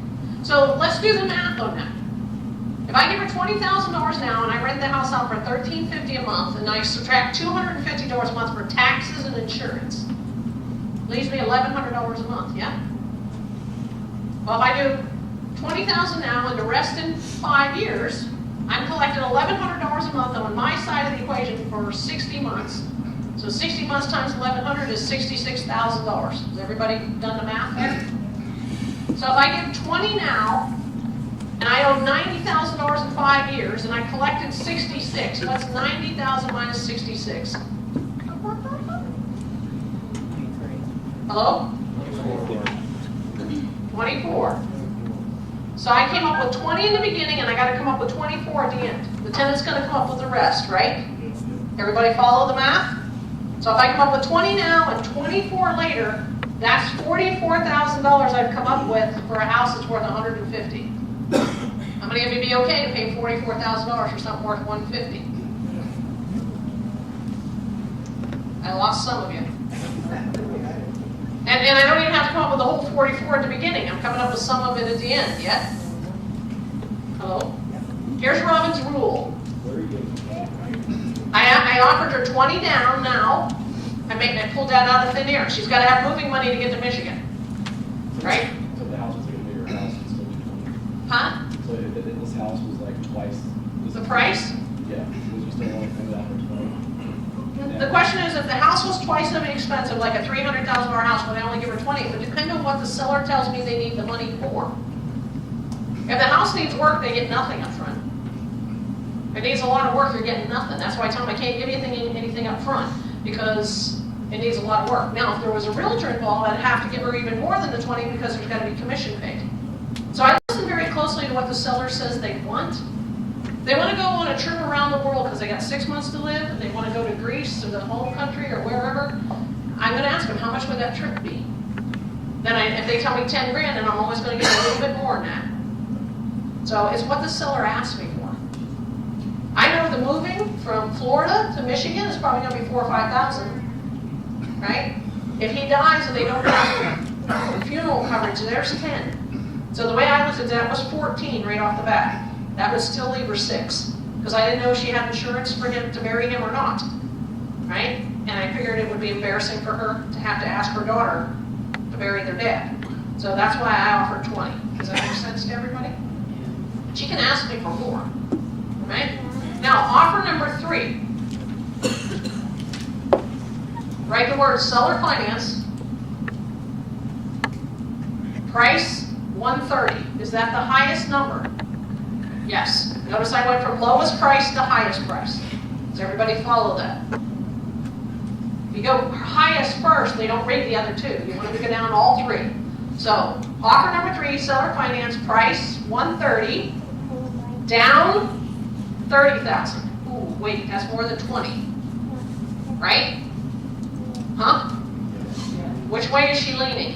So let's do the math on that. If I give her $20,000 now and I rent the house out for $1,350 a month and I subtract $250 a month for taxes and insurance, leaves me $1,100 a month, yeah? Well, if I do $20,000 now and the rest in 5 years, I'm collecting $1,100 a month on my side of the equation for 60 months. So 60 months times 1,100 is $66,000. Has everybody done the math there? So if I give 20 now, and I owe $90,000 in 5 years, and I collected 66, what's 90,000 minus 66? Hello? 24. So I came up with 20 in the beginning, and I got to come up with 24 at the end. The tenant's going to come up with the rest, right? Everybody follow the math? So if I come up with 20 now and 24 later, that's $44,000 I've come up with for a house that's worth $150. How many of you be okay to pay $44,000 for something worth $150? I lost some of you. And I don't even have to come up with the whole 44 at the beginning. I'm coming up with some of it at the end, yeah? Hello? Here's Robin's rule. I offered her 20 down now. I pulled that out of thin air. She's got to have moving money to get to Michigan. Right? So the house was like a bigger house, it's still 20. Huh? So if this house was like twice. The price? Yeah, would you still only pay that for 20? The question is, if the house was twice as expensive, like a $300,000 house, would I only give her 20? But depending on what the seller tells me they need the money for. If the house needs work, they get nothing up front. If it needs a lot of work, you're getting nothing. That's why I tell them I can't give you anything up front, because it needs a lot of work. Now, if there was a realtor involved, I'd have to give her even more than the 20 because there's got to be commission paid. So I listen very closely to what the seller says they want. They want to go on a trip around the world because they got 6 months to live, and they want to go to Greece or the home country or wherever. I'm going to ask them, how much would that trip be? Then if they tell me 10 grand, then I'm always going to get a little bit more than that. So it's what the seller asks me for. I know the moving from Florida to Michigan is probably going to be $4,000 or $5,000, right? If he dies and they don't have funeral coverage, there's 10. So the way I looked at that was 14 right off the bat. That would still leave her 6, because I didn't know if she had insurance for him to marry him or not, right? And I figured it would be embarrassing for her to have to ask her daughter to bury their dad. So that's why I offered 20. Does that make sense to everybody? She can ask me for more, right? Now, offer number 3. Write the word seller finance. Price, 130. Is that the highest number? Yes. Notice I went from lowest price to highest price. Does everybody follow that? If you go highest first, they don't rate the other 2. You want to go down all 3. So, offer number 3, seller finance, price, 130. Down, 30,000. Ooh, wait, that's more than 20. Right? Huh? Which way is she leaning?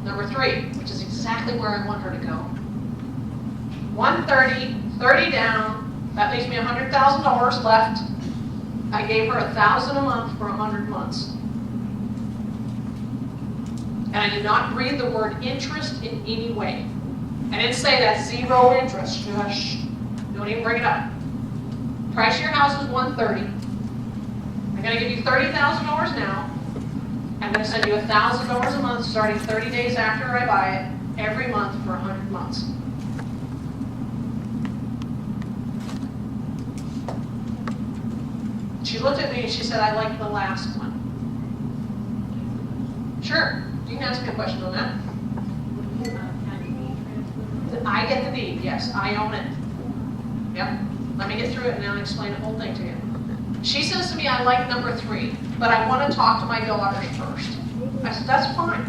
Number 3, which is exactly where I want her to go. 130, 30 down, that leaves me $100,000 left. I gave her $1,000 a month for 100 months. And I did not breathe the word interest in any way. I didn't say that's 0 interest. Shush. Don't even bring it up. Price of your house is $130. I'm going to give you $30,000 now. I'm going to send you $1,000 a month starting 30 days after I buy it, every month for 100 months. She looked at me and she said, I like the last one. Sure, you can ask me a question on that. I get the deed, yes, I own it. Yep, let me get through it and I'll explain the whole thing to you. She says to me, I like number 3, but I want to talk to my daughters first. I said, that's fine.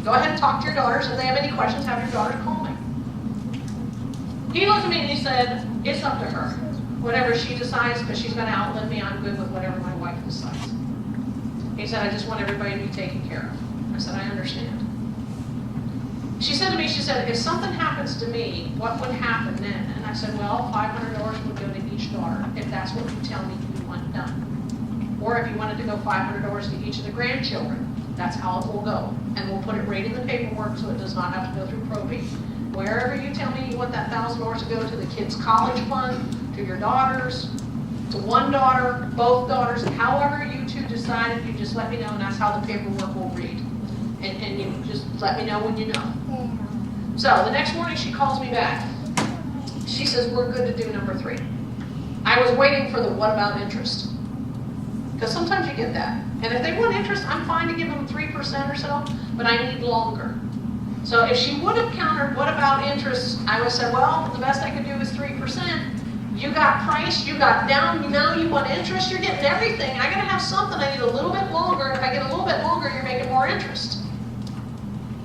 Go ahead and talk to your daughters. If they have any questions, have your daughters call me. He looked at me and he said, it's up to her. Whatever she decides, because she's going to outlive me, I'm good with whatever my wife decides. He said, I just want everybody to be taken care of. I said, I understand. She said to me, she said, if something happens to me, what would happen then? And I said, well, $500 would go to each daughter, if that's what you tell me you want done. Or if you wanted to go $500 to each of the grandchildren, that's how it will go. And we'll put it right in the paperwork so it does not have to go through probate. Wherever you tell me you want that $1,000 to go to the kids' college fund, to your daughters, to one daughter, both daughters, however you two decided, you just let me know, and that's how the paperwork will read. And you just let me know when you know. So the next morning she calls me back. She says, we're good to do number 3. I was waiting for the what about interest. Because sometimes you get that. And if they want interest, I'm fine to give them 3% or so, but I need longer. So if she would have countered what about interest, I would have said, well, the best I could do is 3%. You got price, you got down, now you want interest, you're getting everything. I gotta have something, I need a little bit longer. If I get a little bit longer, you're making more interest.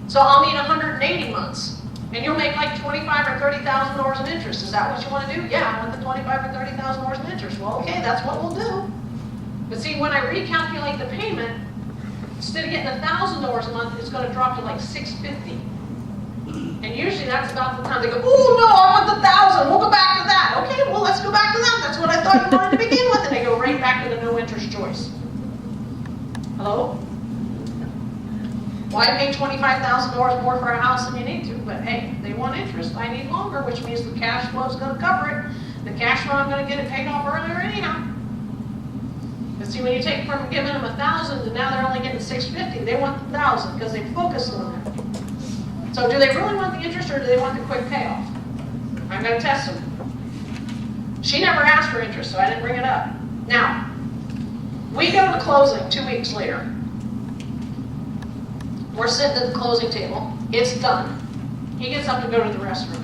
So I'll need 180 months. And you'll make like $25,000 or $30,000 in interest. Is that what you want to do? Yeah, I want the $25,000 or $30,000 in interest. Well, okay, that's what we'll do. But see, when I recalculate the payment, instead of getting $1,000 a month, it's going to drop to like $650. And usually that's about the time they go, oh no, I want the $1,000. We'll go back to that. Okay, well let's go back to that. That's what I thought you wanted to begin with. And they go right back to the no interest choice. Hello? Why pay $25,000 more for a house than you need to? But hey, they want interest. I need longer, which means the cash flow is going to cover it. The cash flow, I'm going to get it paid off earlier anyhow. But see, when you take from giving them $1,000 and now they're only getting $650, they want the $1,000 because they focused on that. So do they really want the interest or do they want the quick payoff? I'm going to test them. She never asked for interest, so I didn't bring it up. Now, we go to closing 2 weeks later. We're sitting at the closing table. It's done. He gets up to go to the restroom.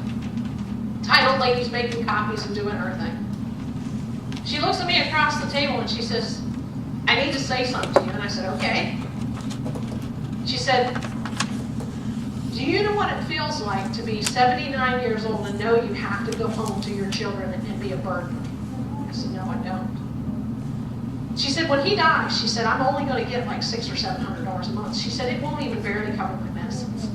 Title lady's making copies and doing her thing. She looks at me across the table and she says, I need to say something to you. And I said, okay. She said, do you know what it feels like to be 79 years old and know you have to go home to your children and be a burden? I said, no, I don't. She said, when he dies, she said, I'm only going to get like $600 or $700 a month. She said, it won't even barely cover my medicines.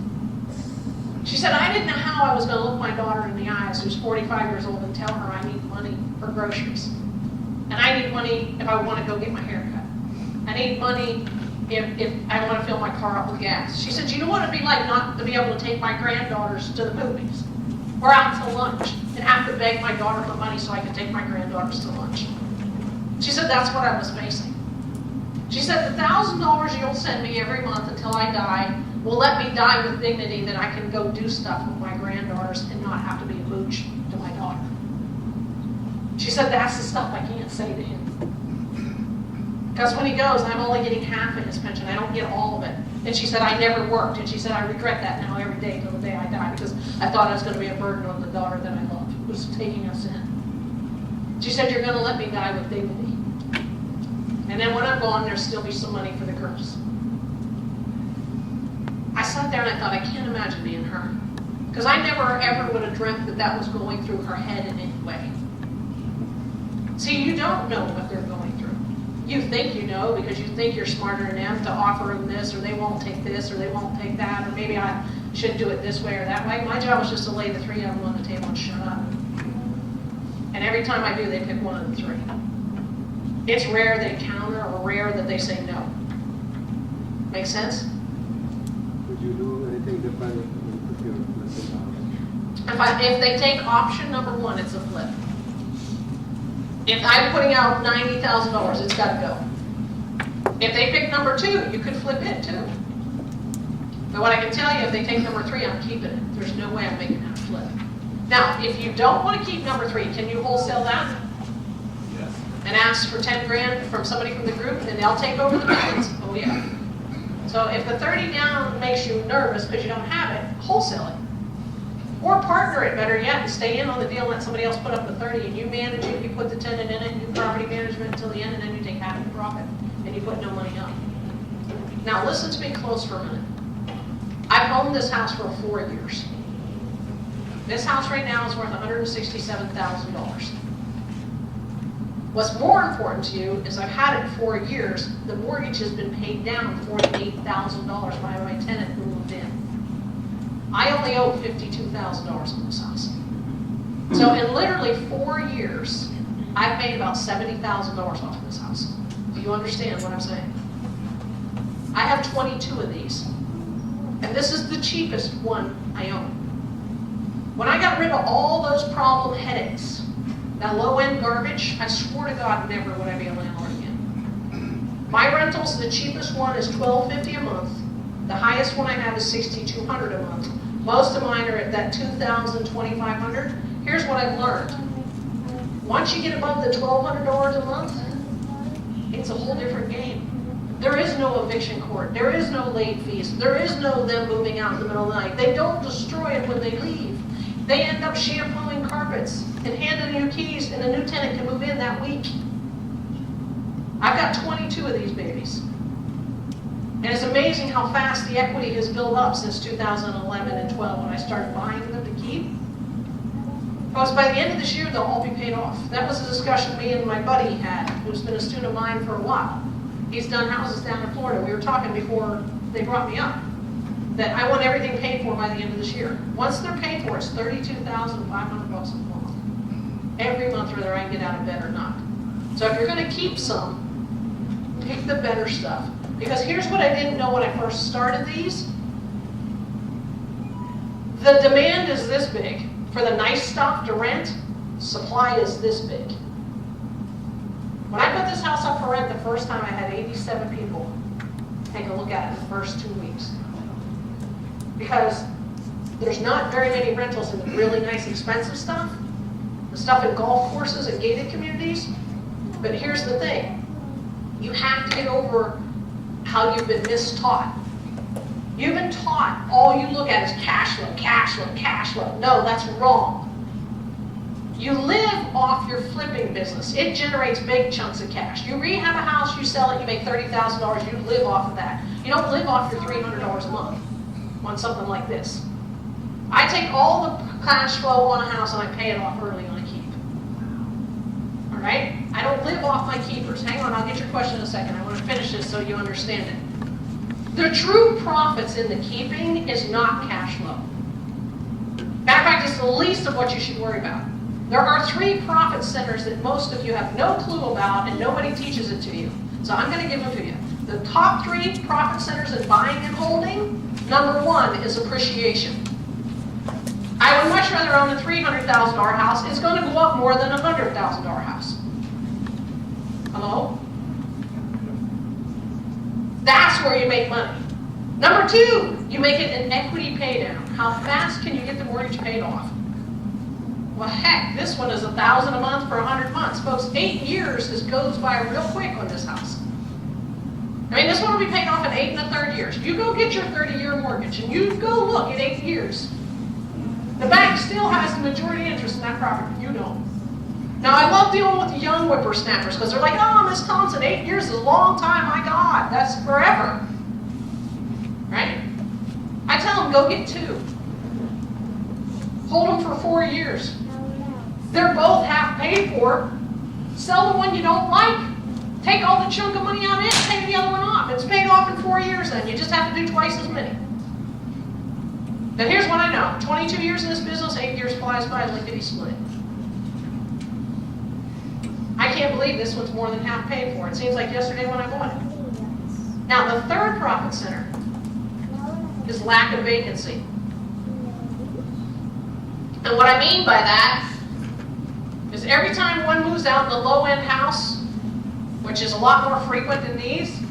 She said, I didn't know how I was going to look my daughter in the eyes, who's 45 years old, and tell her I need money for groceries. And I need money if I want to go get my hair cut. I need money if I want to fill my car up with gas. She said, you know what it'd be like not to be able to take my granddaughters to the movies or out to lunch and have to beg my daughter for money so I could take my granddaughters to lunch. She said, that's what I was facing. She said, the $1,000 you'll send me every month until I die will let me die with dignity that I can go do stuff with my granddaughters and not have to be a mooch to my daughter. She said, that's the stuff I can't say to him. Because when he goes, I'm only getting half of his pension. I don't get all of it. And she said, I never worked. And she said, I regret that now every day till the day I die because I thought I was going to be a burden on the daughter that I loved who was taking us in. She said, you're going to let me die with dignity. And then when I'm gone, there'll still be some money for the girls. I sat there and I thought, I can't imagine being her. Because I never ever would have dreamt that that was going through her head in any way. See, you don't know what they're going through. you think you know because you think you're smarter than them to offer them this, or they won't take this, or they won't take that, or maybe I should do it this way or that way. My job was just to lay the three of them on the table and shut up. And every time I do, they pick one of the three. It's rare they counter or rare that they say no. Make sense? Would you do anything different if you're flipping house? If they take option number one, it's a flip. If I'm putting out $90,000, it's got to go. If they pick number two, you could flip it too. But what I can tell you, if they take number three, I'm keeping it. There's no way I'm making that flip. Now, if you don't want to keep number three, can you wholesale that? Yes. And ask for 10 grand from somebody from the group, and they'll take over the balance? Oh yeah. So if the 30 down makes you nervous because you don't have it, wholesale it. Or partner it, better yet, and stay in on the deal, let somebody else put up the 30, and you manage it, you put the tenant in it, and you property management until the end, and then you take half the profit, and you put no money up. Now listen to me close for a minute. I've owned this house for 4 years. This house right now is worth $167,000. What's more important to you is I've had it 4 years. The mortgage has been paid down $48,000 by my tenant who moved in. I only owe $52,000 on this house. So in literally 4 years, I've made about $70,000 off of this house. Do you understand what I'm saying? I have 22 of these. And this is the cheapest one I own. When I got rid of all those problem headaches, that low-end garbage, I swore to God never would I be a landlord again. My rentals, the cheapest one is $1,250 a month. The highest one I have is $6,200 a month. Most of mine are at that $2,000, $2,500. Here's what I've learned. Once you get above the $1,200 a month, it's a whole different game. There is no eviction court. There is no late fees. There is no them moving out in the middle of the night. They don't destroy it when they leave. They end up shampooing carpets and handing you keys, and a new tenant can move in that week. I've got 22 of these babies. And it's amazing how fast the equity has built up since 2011 and 12 when I started buying them to keep. Because by the end of this year, they'll all be paid off. That was a discussion me and my buddy had, who's been a student of mine for a while. He's done houses down in Florida. We were talking before they brought me up that I want everything paid for by the end of this year. Once they're paid for, it's $32,500 a month. Every month, whether I can get out of bed or not. So if you're going to keep some, pick the better stuff. Because here's what I didn't know when I first started these. The demand is this big. For the nice stuff to rent, supply is this big. When I put this house up for rent the first time, I had 87 people take a look at it in the first 2 weeks. Because there's not very many rentals in the really nice expensive stuff. The stuff in golf courses and gated communities. But here's the thing. You have to get over how you've been mistaught. You've been taught all you look at is cash flow, cash flow, cash flow. No, that's wrong. You live off your flipping business. It generates big chunks of cash. You rehab a house, you sell it, you make $30,000, you live off of that. You don't live off your $300 a month on something like this. I take all the cash flow on a house and I pay it off early on a keep. All right? I don't live off my keepers. Hang on, I'll get your question in a second. I want to finish this so you understand it. The true profits in the keeping is not cash flow. Matter of fact, it's the least of what you should worry about. There are 3 profit centers that most of you have no clue about and nobody teaches it to you. So I'm going to give them to you. The top 3 profit centers in buying and holding, number 1 is appreciation. I would much rather own a $300,000 house. It's going to go up more than a $100,000 house. Hello? That's where you make money. Number 2, you make it an equity pay down. How fast can you get the mortgage paid off? Well, heck, this one is $1,000 a month for 100 months. Folks, 8 years goes by real quick on this house. I mean, this one will be paid off in 8 1/3 years. You go get your 30-year mortgage and you go look at 8 years. The bank still has the majority interest in that property. You don't. Now, I love dealing with the young whippersnappers because they're like, oh, Miss Thompson, 8 years is a long time. My God, that's forever. Right? I tell them, go get 2. Hold them for 4 years. They're both half paid for. Sell the one you don't like. Take all the chunk of money out of it and pay the other one off. It's paid off in 4 years then. You just have to do twice as many. But here's what I know. 22 years in this business, 8 years flies by lickety split. I can't believe this one's more than half paid for. It seems like yesterday when I bought it. Now, the third profit center is lack of vacancy. And what I mean by that is every time one moves out in the low-end house, which is a lot more frequent than these,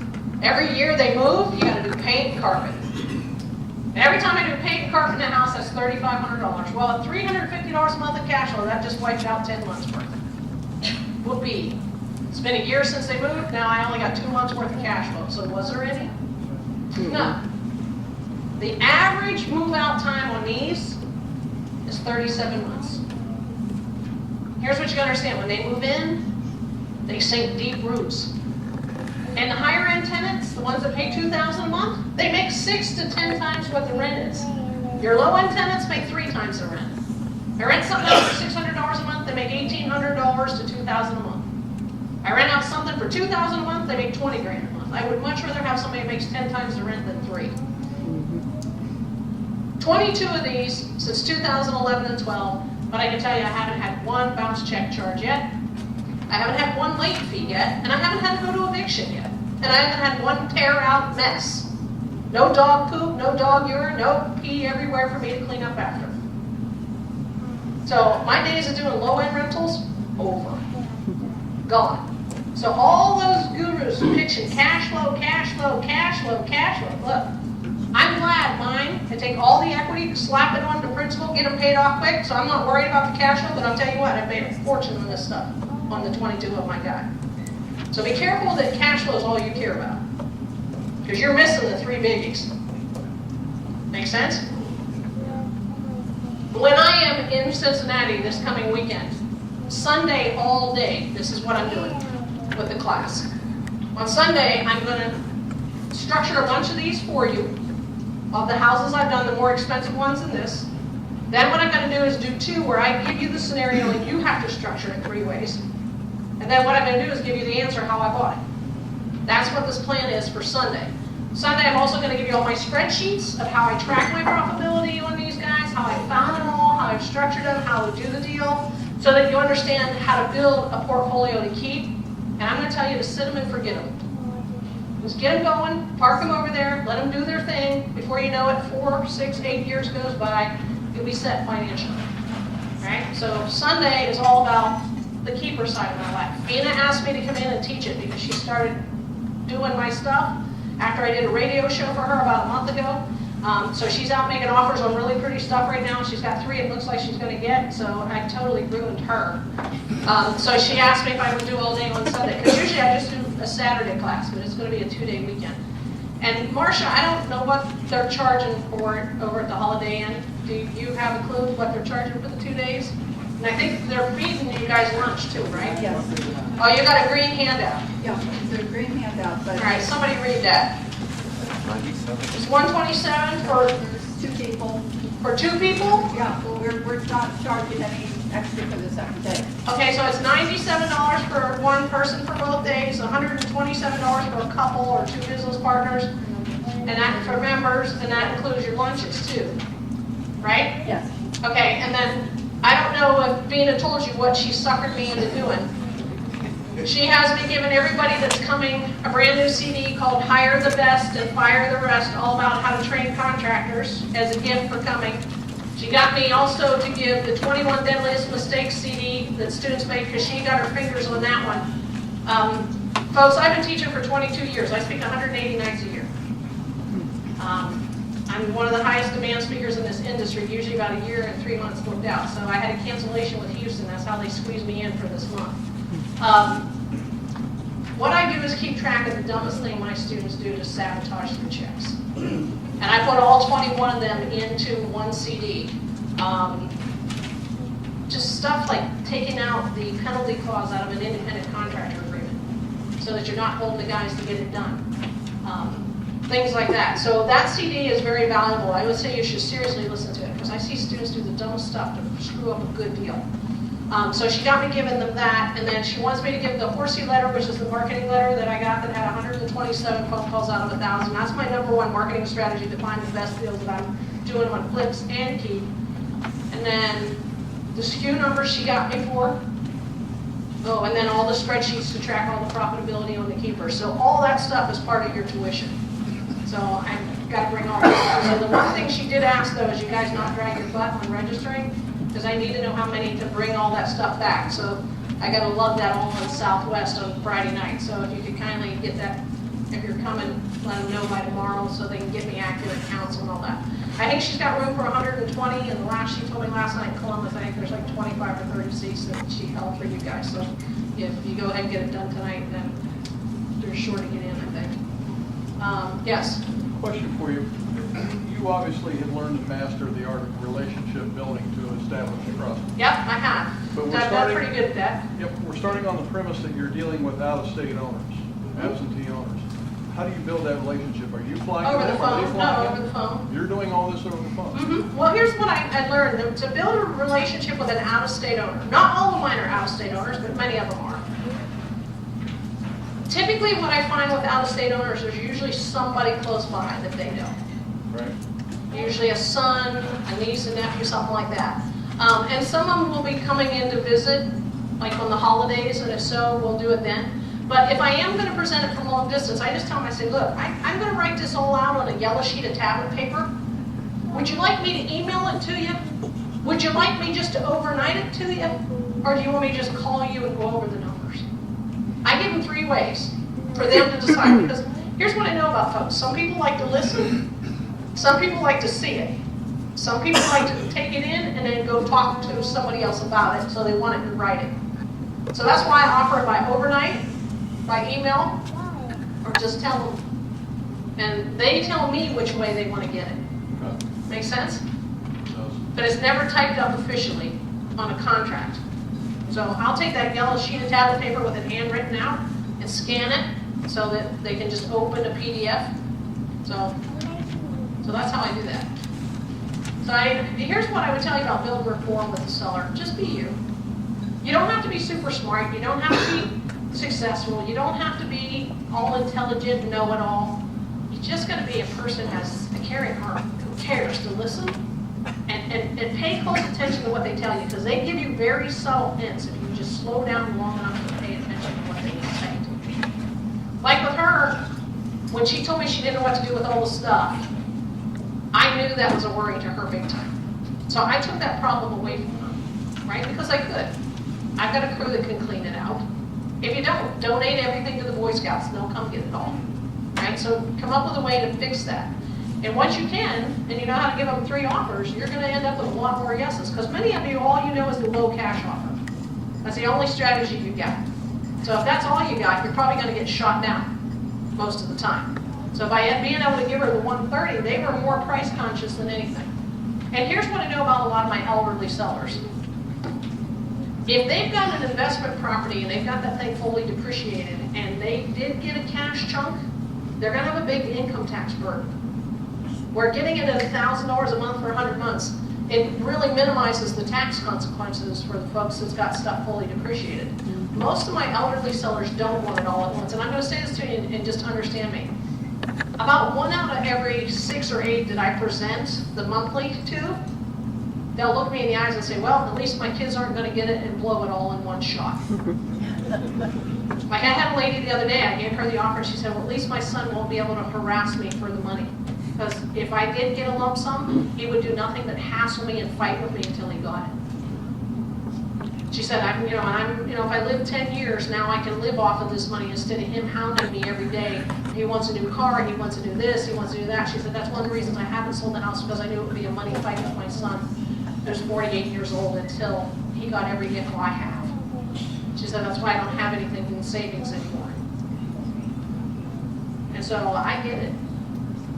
every year they move, you got to do paint and carpet. And every time I do paint and carpet in the house, that's $3,500. Well, at $350 a month of cash flow, that just wiped out 10 months worth. Whoopee. It's been a year since they moved, now I only got 2 months worth of cash flow. So was there any? No. The average move-out time on these is 37 months. Here's what you gotta understand. When they move in, they sink deep roots. And the higher end tenants, the ones that pay $2,000 a month, they make 6 to 10 times what the rent is. Your low end tenants make 3 times the rent. I rent something out for $600 a month, they make $1,800 to $2,000 a month. I rent out something for $2,000 a month, they make 20 grand a month. I would much rather have somebody that makes 10 times the rent than 3. 22 of these since 2011 and 12, but I can tell you I haven't had one bounce check charge yet. I haven't had one late fee yet, and I haven't had to go to eviction yet. And I haven't had one tear out mess. No dog poop, no dog urine, no pee everywhere for me to clean up after. So my days of doing low-end rentals, over. Gone. So all those gurus pitching cash flow, cash flow, cash flow, cash flow, look, I'm glad mine can take all the equity, slap it on the principal, get them paid off quick, so I'm not worried about the cash flow, but I'll tell you what, I've made a fortune on this stuff, on the 22 of my guy. So be careful that cash flow is all you care about, because you're missing the 3 biggies. Make sense? When I am in Cincinnati this coming weekend, Sunday all day, this is what I'm doing with the class. On Sunday, I'm going to structure a bunch of these for you. Of the houses I've done, the more expensive ones than this. Then what I'm going to do is do 2 where I give you the scenario and you have to structure it 3 ways. And then what I'm going to do is give you the answer how I bought it. That's what this plan is for Sunday. Sunday I'm also going to give you all my spreadsheets of how I track my profitability on these guys, how I found them all, how I've structured them, how to do the deal, so that you understand how to build a portfolio to keep. And I'm going to tell you to sit them and forget them. Just get them going, park them over there, let them do their thing. Before you know it, 4, 6, 8 years goes by, you'll be set financially. Right? So Sunday is all about the keeper side of my life. Vina asked me to come in and teach it because she started doing my stuff after I did a radio show for her about a month ago. So she's out making offers on really pretty stuff right now. She's got 3 it looks like she's going to get, so I totally ruined her. So she asked me if I would do all day on Sunday, because usually I just do a Saturday class, but it's going to be a 2-day weekend. And Marcia, I don't know what they're charging for it over at the Holiday Inn. Do you have a clue what they're charging for the 2 days? And I think they're feeding you guys lunch too, right? Yes. Oh, you got a green handout. Yeah, it's a green handout, but All right, somebody read that. It's $127 for 2 people. For 2 people? Yeah, well, we're not charging any extra for the second day. Okay, so it's $97 for one person for both days, $127 for a couple or 2 business partners, and that for members, and that includes your lunches too, right? Yes. Okay, and then I don't know if Vina told you what she suckered me into doing. She has me giving everybody that's coming a brand new CD called Hire the Best and Fire the Rest, all about how to train contractors as a gift for coming. She got me also to give the 21 Deadliest Mistakes CD that students make because she got her fingers on that one. Folks, I've been teaching for 22 years. I speak 180 nights a year. I'm one of the highest demand speakers in this industry, usually about a year and 3 months booked out. So I had a cancellation with Houston. That's how they squeezed me in for this month. What I do is keep track of the dumbest thing my students do to sabotage their checks. And I put all 21 of them into one CD. Just stuff like taking out the penalty clause out of an independent contractor agreement so that you're not holding the guys to get it done. Things like that. So that CD is very valuable. I would say you should seriously listen to it because I see students do the dumbest stuff to screw up a good deal. So she got me giving them that, and then she wants me to give the Horsey letter, which is the marketing letter that I got that had 127 phone calls out of 1,000. That's my #1 marketing strategy to find the best deals that I'm doing on Flips and Keep. And then the SKU numbers she got me for. Oh, and then all the spreadsheets to track all the profitability on the keeper. So all that stuff is part of your tuition. So I've got to bring all that. So the one thing she did ask though is you guys not drag your butt on registering, because I need to know how many to bring all that stuff back. So I got to lug that all in Southwest on Friday night. So if you could kindly get that, if you're coming, let them know by tomorrow so they can get me accurate counts and all that. I think she's got room for 120, and the last, she told me last night in Columbus, I think there's like 25 or 30 seats that she held for you guys. So if you go ahead and get it done tonight, then they're sure to get in, I think. Yes? Question for you. You obviously have learned to master the art of relationship building to establish trust. Yep, I have. But we're Done starting- pretty good at that. Yep, we're starting on the premise that you're dealing with out-of-state owners, absentee owners. How do you build that relationship? Are you flying Over the them? Are they phone, flying no, them? over the phone. You're doing all this over the phone? Well, here's what I learned. To build a relationship with an out-of-state owner, not all of mine are out-of-state owners, but many of them are. Typically, what I find with out-of-state owners, there's usually somebody close by that they know. Right. Usually a son, a niece, a nephew, something like that. And some of them will be coming in to visit, like on the holidays, and if so, we'll do it then. But if I am going to present it from long distance, I just tell them, I say, look, I'm going to write this all out on a yellow sheet of tablet paper. Would you like me to email it to you? Would you like me just to overnight it to you? Or do you want me to just call you and go over the numbers? I give them 3 ways for them to decide. Because here's what I know about folks. Some people like to listen. Some people like to see it. Some people like to take it in and then go talk to somebody else about it, so they want it in writing. So that's why I offer it by overnight, by email, or just tell them. And they tell me which way they want to get it. Okay. Make sense? Does. But it's never typed up officially on a contract. So I'll take that yellow sheet of tablet paper with it handwritten out and scan it so that they can just open a PDF. So that's how I do that. So here's what I would tell you about building rapport with the seller. Just be you. You don't have to be super smart. You don't have to be successful. You don't have to be all intelligent, know-it-all. You just got to be a person who has a caring heart, who cares to listen and pay close attention to what they tell you, because they give you very subtle hints if you just slow down long enough to pay attention to what they say to you. Like with her, when she told me she didn't know what to do with all the stuff, I knew that was a worry to her big time. So I took that problem away from her, right? Because I could. I've got a crew that can clean it out. If you don't, donate everything to the Boy Scouts and they'll come get it all, right? So come up with a way to fix that. And once you can, and you know how to give them 3 offers, you're going to end up with a lot more yeses. Because many of you, all you know is the low cash offer. That's the only strategy you got. So if that's all you got, you're probably going to get shot down most of the time. So by being able to give her the 130, they were more price conscious than anything. And here's what I know about a lot of my elderly sellers. If they've got an investment property and they've got that thing fully depreciated and they did get a cash chunk, they're going to have a big income tax burden. We're getting it at $1,000 a month for 100 months. It really minimizes the tax consequences for the folks that's got stuff fully depreciated. Most of my elderly sellers don't want it all at once. And I'm going to say this to you and just understand me. About 1 out of every 6 or 8 that I present the monthly to, they'll look me in the eyes and say, well, at least my kids aren't going to get it and blow it all in one shot. Like I had a lady the other day, I gave her the offer, and she said, well, at least my son won't be able to harass me for the money. Because if I did get a lump sum, he would do nothing but hassle me and fight with me until he got it. She said, if I live 10 years, now I can live off of this money instead of him hounding me every day. He wants a new car, he wants to do this, he wants to do that. She said, that's one of the reasons I haven't sold the house, because I knew it would be a money fight with my son, who's 48 years old, until he got every nickel I have. She said, that's why I don't have anything in savings anymore. And so I get it.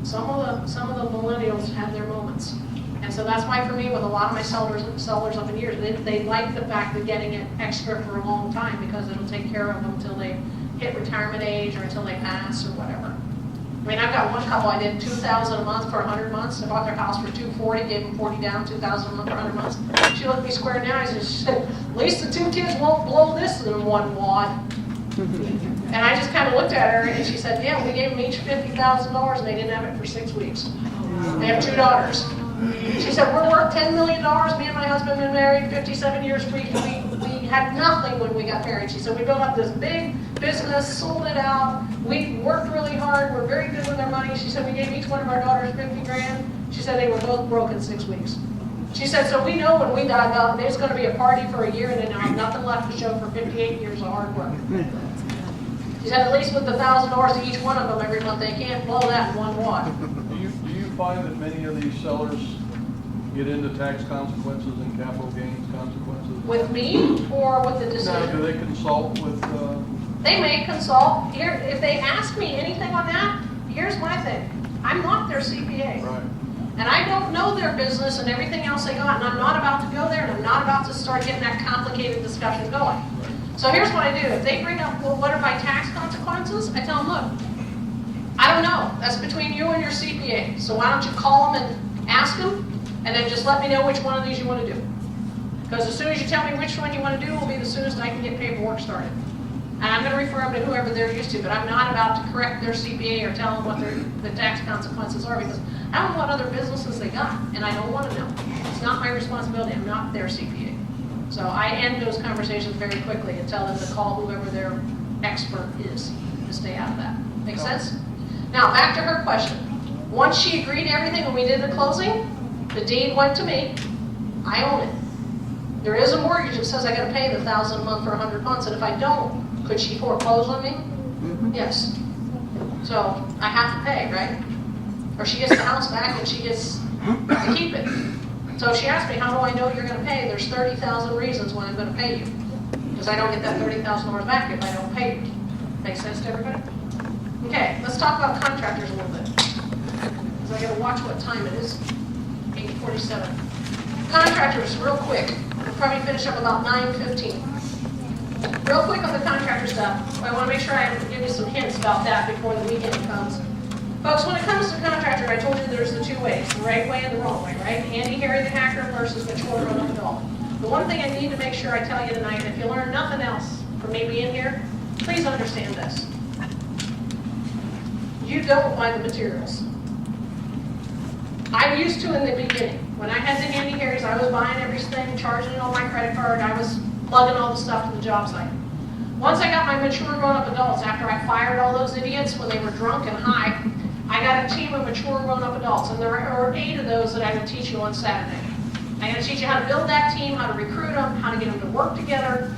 Some of the millennials have their moments. And so that's why for me, with a lot of my sellers up in years, they like the fact of getting it extra for a long time, because it'll take care of them until they hit retirement age or until they pass or whatever. I mean, I've got one couple, I did $2,000 a month for 100 months. I bought their house for $240, gave them 40 down, $2,000 a month for 100 months. She looked me square in the eyes and she said, at least the 2 kids won't blow this in one wad. And I just kind of looked at her and she said, yeah, we gave them each $50,000 and they didn't have it for 6 weeks. They have 2 daughters. She said, we're worth $10 million. Me and my husband have been married 57 years. We had nothing when we got married. She said, we built up this big business, sold it out. We worked really hard. We're very good with our money. She said, we gave each one of our daughters 50 grand. She said, they were both broke in 6 weeks. She said, so we know when we die, there's going to be a party for a year and then I'll have nothing left to show for 58 years of hard work. She said, at least with the $1,000 to each one of them every month, they can't blow that in one wad. Do you find that many of these sellers get into tax consequences and capital gains consequences? With me or with the Now, decision? do they consult with, They may consult. Here, if they ask me anything on that, here's my thing. I'm not their CPA. right? And I don't know their business and everything else they got, and I'm not about to go there, and I'm not about to start getting that complicated discussion going. So here's what I do. If they bring up, well, what are my tax consequences? I tell them, look, I don't know. That's between you and your CPA. So why don't you call them and ask them, and then just let me know which one of these you want to do. Because as soon as you tell me which one you want to do will be the soonest I can get paperwork started. And I'm going to refer them to whoever they're used to, but I'm not about to correct their CPA or tell them what the tax consequences are, because I don't know what other businesses they got, and I don't want to know. It's not my responsibility. I'm not their CPA. So I end those conversations very quickly and tell them to call whoever their expert is to stay out of that. Make sense? Now, back to her question. Once she agreed to everything and we did the closing, the deed went to me. I own it. There is a mortgage that says I got to pay the $1,000 a month for 100 months, and if I don't, could she foreclose on me? Yes. So I have to pay, right? Or she gets the house back and she gets to keep it. So if she asked me, how do I know you're going to pay? There's 30,000 reasons why I'm going to pay you. Because I don't get that $30,000 back if I don't pay you. Make sense to everybody? Okay, let's talk about contractors a little bit. Because I got to watch what time it is. 8:47. Contractors, real quick. We'll probably finish up about 9:15. Real quick on the contractor stuff. I want to make sure I give you some hints about that before the weekend comes. Folks, when it comes to contractor, I told you there's the 2 ways, the right way and the wrong way, right? Andy, Harry the hacker versus mature grown-up adult. The one thing I need to make sure I tell you tonight, and if you learn nothing else from me being here, please understand this. You don't buy the materials. I used to in the beginning. When I had the Handy Harrys, I was buying everything, charging it on my credit card, I was plugging all the stuff to the job site. Once I got my mature grown-up adults, after I fired all those idiots when they were drunk and high, I got a team of mature grown-up adults, and there are 8 of those that I would teach you on Saturday. I'm going to teach you how to build that team, how to recruit them, how to get them to work together.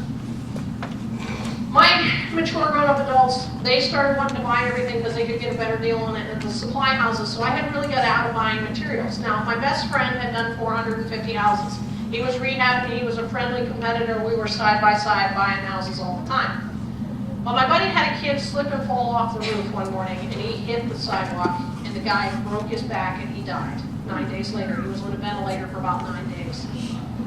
My mature grown-up adults, they started wanting to buy everything because they could get a better deal on it at the supply houses, so I had really got out of buying materials. Now, my best friend had done 450 houses. He was rehabbing, he was a friendly competitor, we were side by side buying houses all the time. Well, my buddy had a kid slip and fall off the roof one morning, and he hit the sidewalk, and the guy broke his back, and he died 9 days later. He was on a ventilator for about 9 days.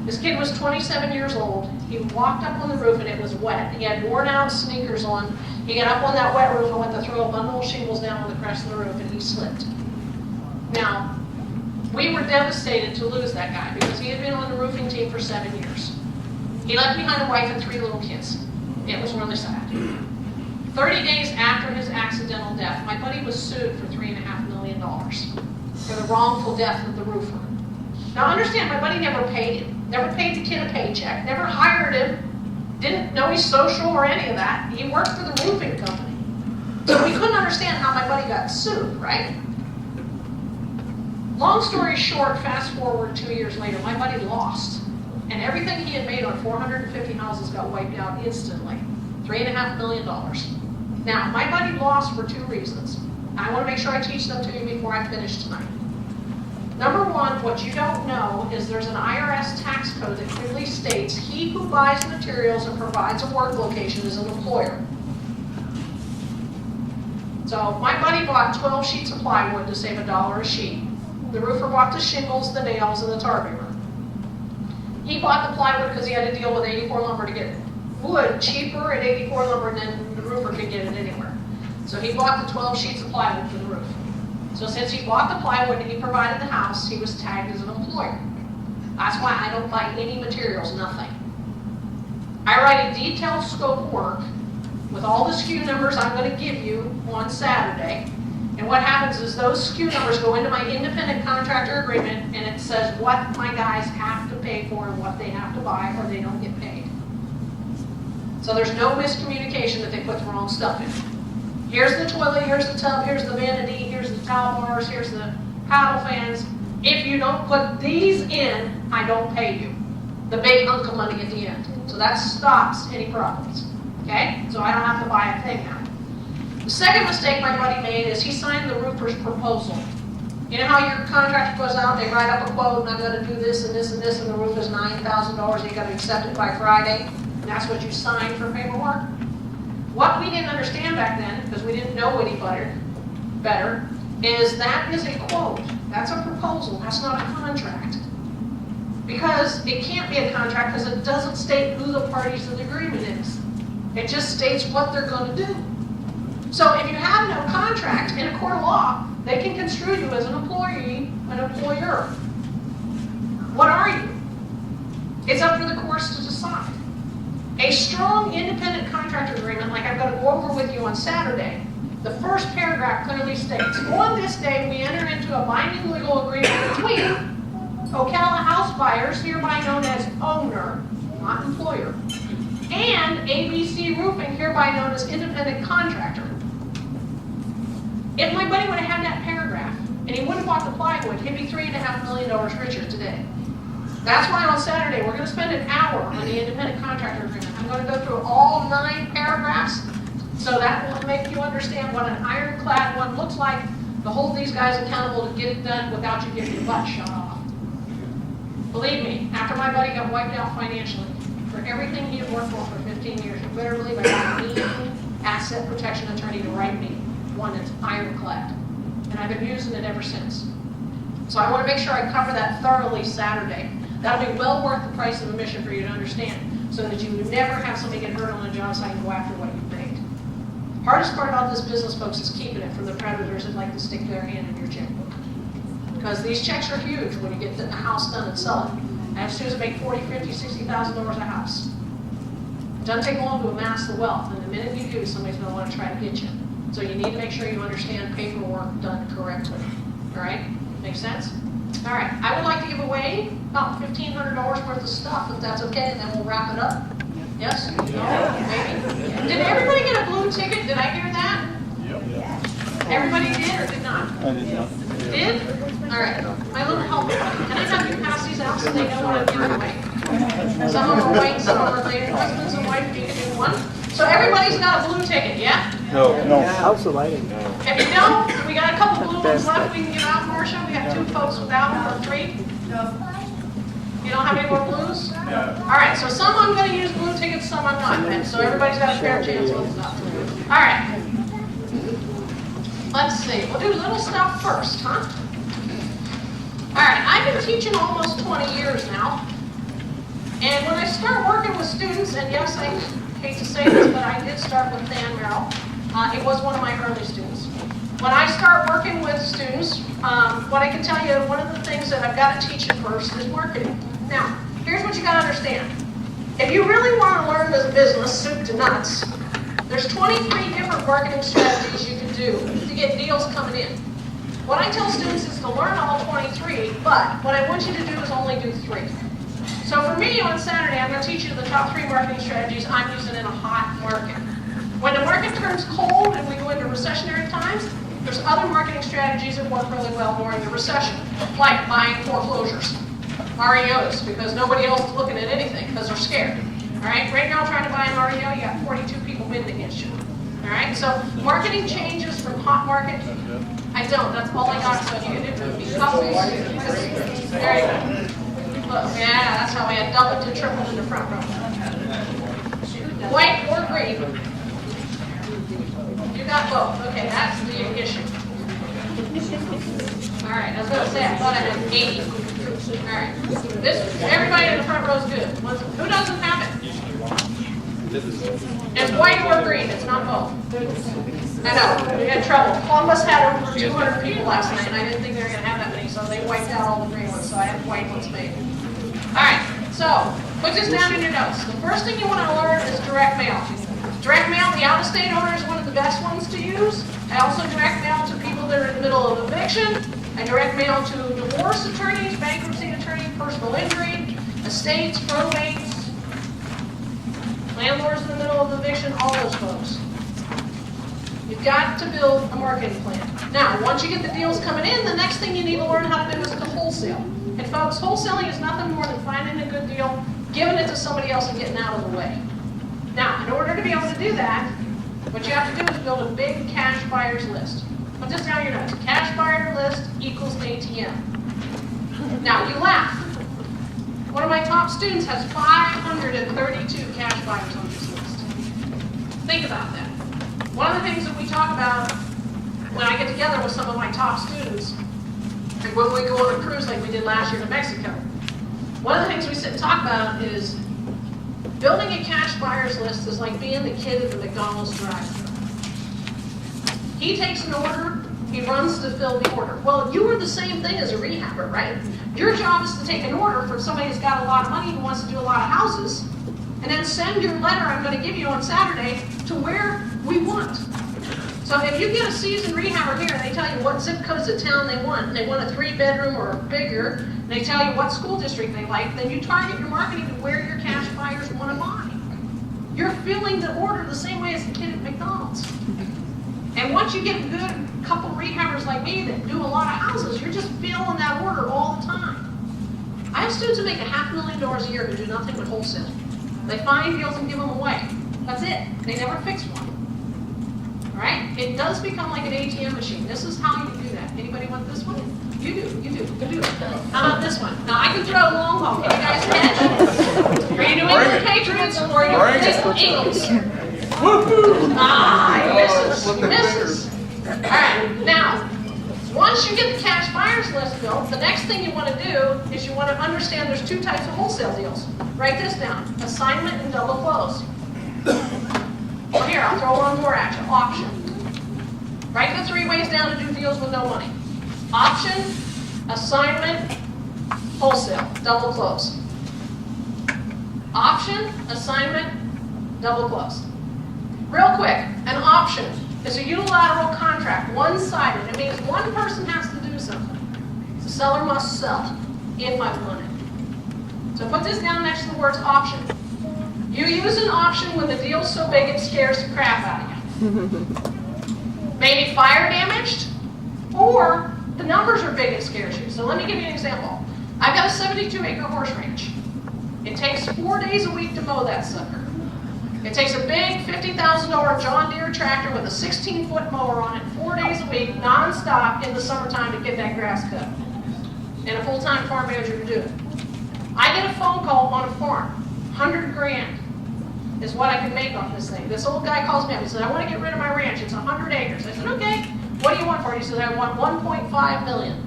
This kid was 27 years old. He walked up on the roof, and it was wet. He had worn out sneakers on. He got up on that wet roof and went to throw a bundle of shingles down on the crest of the roof, and he slipped. Now, we were devastated to lose that guy because he had been on the roofing team for 7 years. He left behind a wife and 3 little kids. It was really sad. 30 days after his accidental death, my buddy was sued for $3.5 million for the wrongful death of the roofer. Now understand, my buddy never paid him, never paid the kid a paycheck, never hired him, didn't know he's social or any of that. He worked for the roofing company. So we couldn't understand how my buddy got sued, right? Long story short, fast forward 2 years later, my buddy lost. And everything he had made on 450 houses got wiped out instantly. $3.5 million. Now, my buddy lost for 2 reasons. I want to make sure I teach them to you before I finish tonight. Number one, what you don't know is there's an IRS tax code that clearly states he who buys materials and provides a work location is an employer. So my buddy bought 12 sheets of plywood to save $1 a sheet. The roofer bought the shingles, the nails, and the tar paper. He bought the plywood because he had to deal with 84 lumber to get wood cheaper at 84 lumber than the roofer could get it anywhere. So he bought the 12 sheets of plywood for the roof. So since he bought the plywood and he provided the house, he was tagged as an employer. That's why I don't buy any materials, nothing. I write a detailed scope of work with all the SKU numbers I'm going to give you on Saturday. And what happens is those SKU numbers go into my independent contractor agreement, and it says what my guys have to pay for and what they have to buy, or they don't get paid. So there's no miscommunication that they put the wrong stuff in. Here's the toilet, here's the tub, here's the vanity, here's the towel bars, here's the paddle fans. If you don't put these in, I don't pay you. The big hunk of money at the end. So that stops any problems. Okay? So I don't have to buy a thing now. The second mistake my buddy made is he signed the roofer's proposal. You know how your contractor goes out, they write up a quote, and I'm going to do this and this and this, and the roof is $9,000, you got to accept it by Friday, and that's what you signed for paperwork? What we didn't understand back then, because we didn't know any better, is that is a quote. That's a proposal. That's not a contract. Because it can't be a contract because it doesn't state who the parties to the agreement is. It just states what they're going to do. So if you have no contract in a court of law, they can construe you as an employee, an employer. What are you? It's up for the courts to decide. A strong independent contractor agreement, like I'm going to go over with you on Saturday, the first paragraph clearly states, on this day we enter into a binding legal agreement between Ocala House Buyers, hereby known as owner, not employer, and ABC Roofing, hereby known as independent contractor. If my buddy would have had that paragraph, and he would have bought the plywood, he'd be $3.5 million richer today. That's why on Saturday we're going to spend an hour on the independent contractor agreement. I'm going to go through all 9 paragraphs, so that will make you understand what an ironclad one looks like to hold these guys accountable to get it done without you getting your butt shot off. Believe me, after my buddy got wiped out financially for everything he had worked for 15 years, you better believe I got a mean asset protection attorney to write me one that's ironclad. And I've been using it ever since. So I want to make sure I cover that thoroughly Saturday. That'll be well worth the price of admission for you to understand, so that you never have somebody get hurt on a job site and go after what you've made. Hardest part about this business, folks, is keeping it from the predators that like to stick their hand in your checkbook. Because these checks are huge when you get the house done and sell it. And as soon as you make $40,000, $50,000, $60,000 a house. It doesn't take long to amass the wealth, and the minute you do, somebody's going to want to try to get you. So you need to make sure you understand paperwork done correctly. All right? Make sense? All right. I would like to give away about $1,500 worth of stuff, if that's okay, and then we'll wrap it up. Yes? No? Maybe? Did everybody get a blue ticket? Did I hear that? Yep. Everybody did or did not? I did not. Did? All right. My little helper, can I have you pass these out so they know what I'm giving away? Some of them are white, some of them are related. Husbands and wife, you can do one. So everybody's got a blue ticket, yeah? No. How's the lighting? If you don't, we got a couple blue ones left we can give out, Marcia. We got 2 folks without them, or 3. You don't have any more blues? Yeah. All right, so some I'm going to use blue tickets, some I'm not. And so everybody's got a fair chance to open up. All right. Let's see. We'll do little stuff first, huh? All right, I've been teaching almost 20 years now. And when I start working with students, and yes, I hate to say this, but I did start with Dan Merrill. It was one of my early students. When I start working with students, what I can tell you, one of the things that I've got to teach you first is marketing. Now, here's what you got to understand. If you really want to learn this business, soup to nuts, there's 23 different marketing strategies you can do to get deals coming in. What I tell students is to learn all 23, but what I want you to do is only do 3. So for me on Saturday, I'm going to teach you the top 3 marketing strategies I'm using in a hot market. When the market turns cold and we go into recessionary times, there's other marketing strategies that work really well during the recession, like buying foreclosures, REOs, because nobody else is looking at anything because they're scared. All right, right now trying to buy an REO, you got 42 people bidding against you. All right, so marketing changes from hot market. I don't, that's all I got, so you can do copies. There you go. Look, yeah, that's how we had doubled to tripled in the front row. White or green? You got both. Okay, that's the issue. All right, I was going to say, I thought I had 80. All right, everybody in the front row is good. Who doesn't have it? It's white or green, it's not both. I know, we had trouble. Columbus had over 200 people last night, and I didn't think they were gonna have that many, so they wiped out all the green ones, so I had white ones made. All right, so, put this down in your notes. The first thing you wanna learn is direct mail. Direct mail, the out-of-state owner is one of the best ones to use. I also direct mail to people that are in the middle of eviction. I direct mail to divorce attorneys, bankruptcy attorney, personal injury, estates, probates, landlords in the middle of eviction, all those folks. You've got to build a marketing plan. Now, once you get the deals coming in, the next thing you need to learn how to do is to wholesale. And folks, wholesaling is nothing more than finding a good deal, giving it to somebody else and getting out of the way. Now, in order to be able to do that, what you have to do is build a big cash buyers list. Put this down your notes. Cash buyer list equals ATM. Now, you laugh. One of my top students has 532 cash buyers on this list. Think about that. One of the things that we talk about when I get together with some of my top students, and when we go on a cruise like we did last year to Mexico, one of the things we sit and talk about is building a cash buyers list is like being the kid at the McDonald's drive-thru. He takes an order, he runs to fill the order. Well, you are the same thing as a rehabber, right? Your job is to take an order from somebody who's got a lot of money who wants to do a lot of houses, and then send your letter I'm going to give you on Saturday to where we want. So if you get a seasoned rehabber here and they tell you what zip codes of town they want, and they want a 3-bedroom or bigger, and they tell you what school district they like, then you target your marketing to where your cash buyers want to buy. You're filling the order the same way as the kid at McDonald's. And once you get a good couple rehabbers like me that do a lot of houses, you're just filling that order all the time. I have students who make $500,000 a year who do nothing but wholesale. They find deals and give them away. That's it. They never fix one. All right? It does become like an ATM machine. This is how you do that. Anybody want this one? You do. How about this one? Now I can throw a long ball. Can you guys catch? Are you New England Patriots or are you New Eagles? He misses. All right, now, once you get the cash buyers list built, the next thing you want to do is you want to understand there's 2 types of wholesale deals. Write this down, assignment and double close. Well, here, I'll throw one more at you, option. Write the 3 ways down to do deals with no money. Option, assignment, wholesale, double close. Option, assignment, double close. Real quick, an option is a unilateral contract, one-sided. It means one person has to do something. The seller must sell in my money. So put this down next to the words option. You use an option when the deal's so big it scares the crap out of you. Maybe fire damaged, or the numbers are big and scares you. So let me give you an example. I've got a 72-acre horse ranch. It takes 4 days a week to mow that sucker. It takes a big $50,000 John Deere tractor with a 16-foot mower on it 4 days a week, non-stop in the summertime to get that grass cut. And a full-time farm manager to do it. I get a phone call on a farm, $100,000 is what I can make off this thing. This old guy calls me up and said, I want to get rid of my ranch, it's 100 acres. I said, okay, what do you want for it? He said, I want $1.5 million.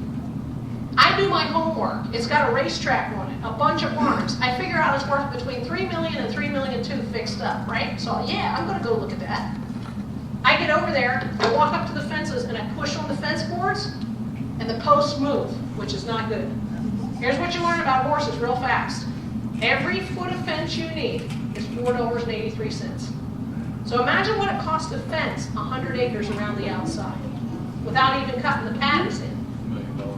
I do my homework. It's got a racetrack on it, a bunch of farms. I figure out it's worth between $3 million and $3.2 million fixed up, right? So yeah, I'm gonna go look at that. I get over there, I walk up to the fences and I push on the fence boards and the posts move, which is not good. Here's what you learn about horses real fast. Every foot of fence you need is $4.83. So imagine what it costs to fence 100 acres around the outside without even cutting the paddocks in.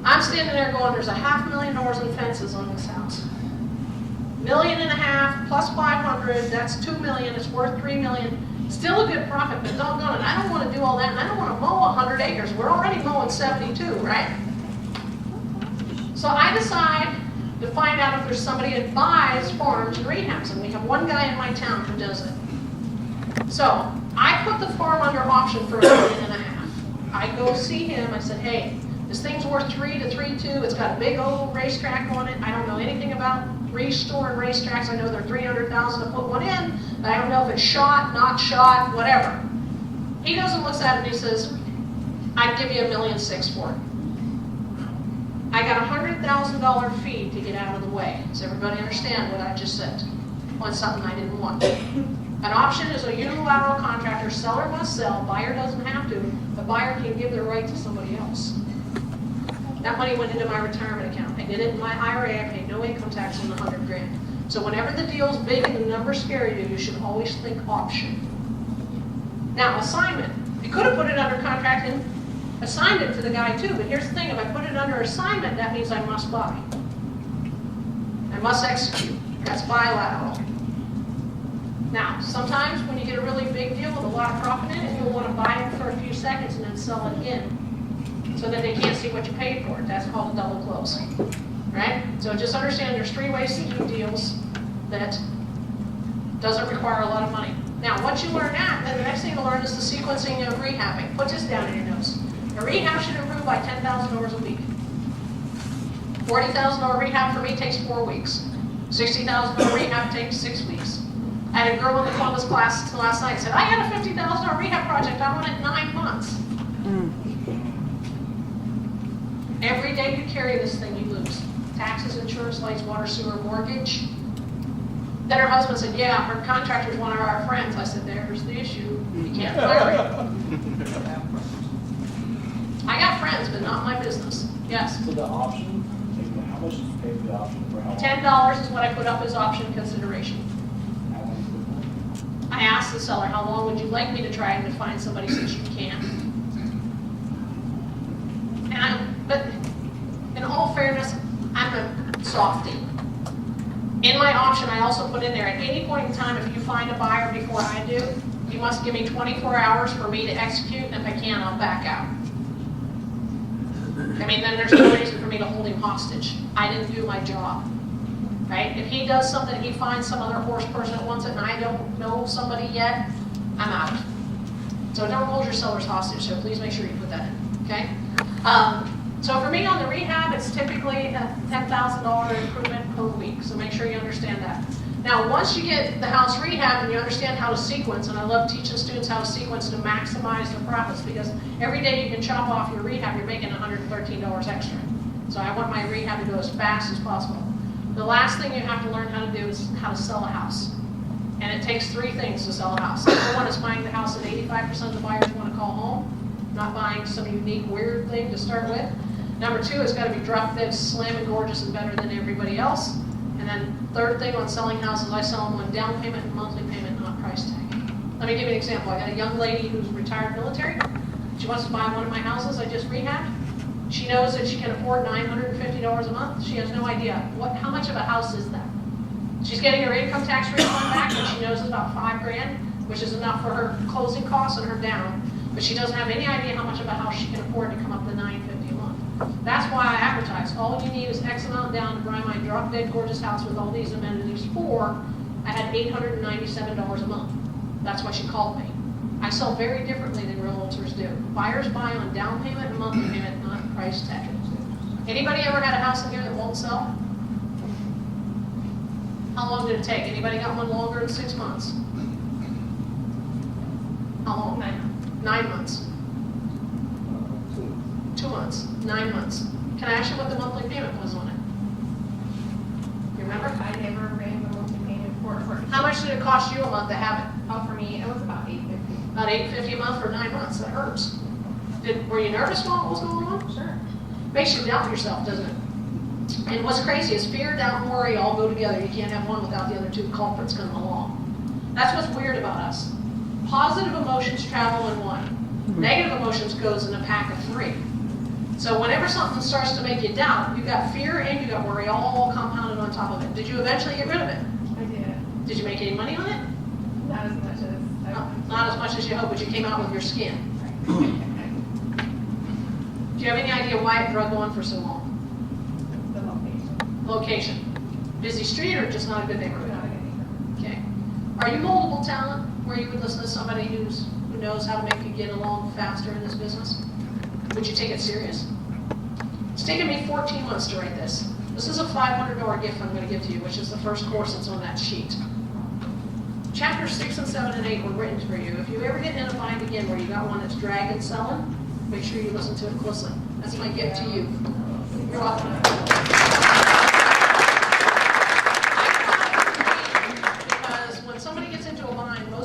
I'm standing there going, there's $500,000 in fences on this house. $1.5 million plus 500, that's $2 million, it's worth $3 million. Still a good profit, but doggone it, I don't want to do all that, and I don't want to mow 100 acres. We're already mowing 72, right? So I decide to find out if there's somebody that buys farms and rehabs, and we have one guy in my town who does it. So I put the farm under option for $1.5 million. I go see him, I said, hey, this thing's worth 3 to 3.2. It's got a big old racetrack on it. I don't know anything about restoring racetracks. I know they're $300,000 to put one in. But I don't know if it's shot, not shot, whatever. He goes and looks at it and he says, I'd give you $1.6 million for it. I got a $100,000 fee to get out of the way. Does everybody understand what I just said? On something I didn't want. An option is a unilateral contractor. Seller must sell, buyer doesn't have to. The buyer can give the right to somebody else. That money went into my retirement account. I did it in my IRA. I paid no income tax on the 100 grand. So whenever the deal's big and the numbers scare you, you should always think option. Now, assignment. You could have put it under contract and assigned it to the guy too, but here's the thing, if I put it under assignment, that means I must buy. I must execute. That's bilateral. Now, sometimes when you get a really big deal with a lot of profit in it, you'll want to buy it for a few seconds and then sell it again, so that they can't see what you paid for it. That's called a double close, right? So just understand there's 3 ways to do deals that doesn't require a lot of money. Now, once you learn that, then the next thing to learn is the sequencing of rehabbing. Put this down in your notes. A rehab should improve by $10,000 a week. $40,000 rehab for me takes 4 weeks. $60,000 rehab takes 6 weeks. I had a girl in the Columbus class last night said, I had a $50,000 rehab project, I want it 9 months. Every day you carry this thing, you lose. Taxes, insurance, lights, water, sewer, mortgage. Then her husband said, yeah, her contractor's one of our friends. I said, there's the issue. You can't fire it. I got friends, but not my business. Yes? So the option, like, how much did you pay for the option for how long? $10 is what I put up as option consideration. How long is it I asked the seller, how long would you like me to try to find somebody since you can? But in all fairness, I'm a softie. In my option, I also put in there, at any point in time, if you find a buyer before I do, you must give me 24 hours for me to execute, and if I can, I'll back out. I mean, then there's no reason for me to hold him hostage. I didn't do my job, right? If he does something, he finds some other horse person that wants it, and I don't know somebody yet, I'm out. So don't hold your sellers hostage, so please make sure you put that in, okay? So for me on the rehab, it's typically a $10,000 improvement per week, so make sure you understand that. Now, once you get the house rehab and you understand how to sequence, and I love teaching students how to sequence to maximize their profits, because every day you can chop off your rehab, you're making $113 extra. So I want my rehab to go as fast as possible. The last thing you have to learn how to do is how to sell a house. And it takes 3 things to sell a house. Number 1 is finding the house that 85% of the buyers want to call home, not buying some unique, weird thing to start with. Number 2, it's got to be drop dead, slim and gorgeous and better than everybody else. And then third thing on selling houses, I sell them on down payment and monthly payment, not price tag. Let me give you an example. I got a young lady who's retired military. She wants to buy one of my houses I just rehabbed. She knows that she can afford $950 a month. She has no idea how much of a house is that. She's getting her income tax refund back, and she knows it's about $5 grand, which is enough for her closing costs and her down. But she doesn't have any idea how much of a house she can afford to come up to $950 a month. That's why I advertise. All you need is X amount down to buy my drop dead gorgeous house with all these amenities for. I had $897 a month. That's why she called me. I sell very differently than realtors do. Buyers buy on down payment and monthly payment, not price tag. Anybody ever had a house in here that won't sell? How long did it take? Anybody got one longer than 6 months? How long? 9 months. 2 months. 9 months. Can I ask you what the monthly payment was on it? You remember? I never ran the monthly payment for it. How much did it cost you a month to have it? Oh, for me, it was about $850. About $850 a month for 9 months. That hurts. Were you nervous while it was going on? Sure. Makes you doubt yourself, doesn't it? And what's crazy is fear, doubt, and worry all go together. You can't have one without the other 2 culprits coming along. That's what's weird about us. Positive emotions travel in 1. Negative emotions goes in a pack of 3. So whenever something starts to make you doubt, you got fear and you got worry all compounded on top of it. Did you eventually get rid of it? I did. Did you make any money on it? Not as much as I wanted. Not as much as you hoped, but you came out with your skin. Do you have any idea why it drug on for so long? The location. Location. Busy street or just not a good neighborhood? Not a good neighborhood. Okay. Are you moldable talent where you would listen to somebody who knows how to make you get along faster in this business? Would you take it serious? It's taken me 14 months to write this. This is a $500 gift I'm going to give to you, which is the first course that's on that sheet. Chapters 6 and 7 and 8 were written for you. If you ever get in a bind again where you got one that's dragging selling, make sure you listen to it closely. That's my gift to you. You're welcome. Because when somebody gets into a bind, most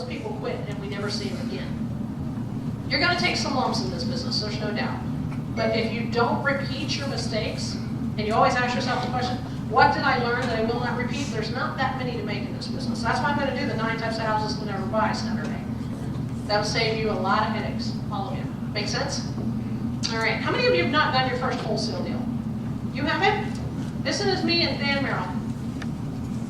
teach your mistakes, and you always ask yourself the question, what did I learn that I will not repeat? There's not that many to make in this business. That's why I'm going to do the 9 types of houses we'll never buy Saturday. That'll save you a lot of headaches, all of you. Make sense? All right. How many of you have not done your first wholesale deal? You haven't? This is me and Dan Merrill.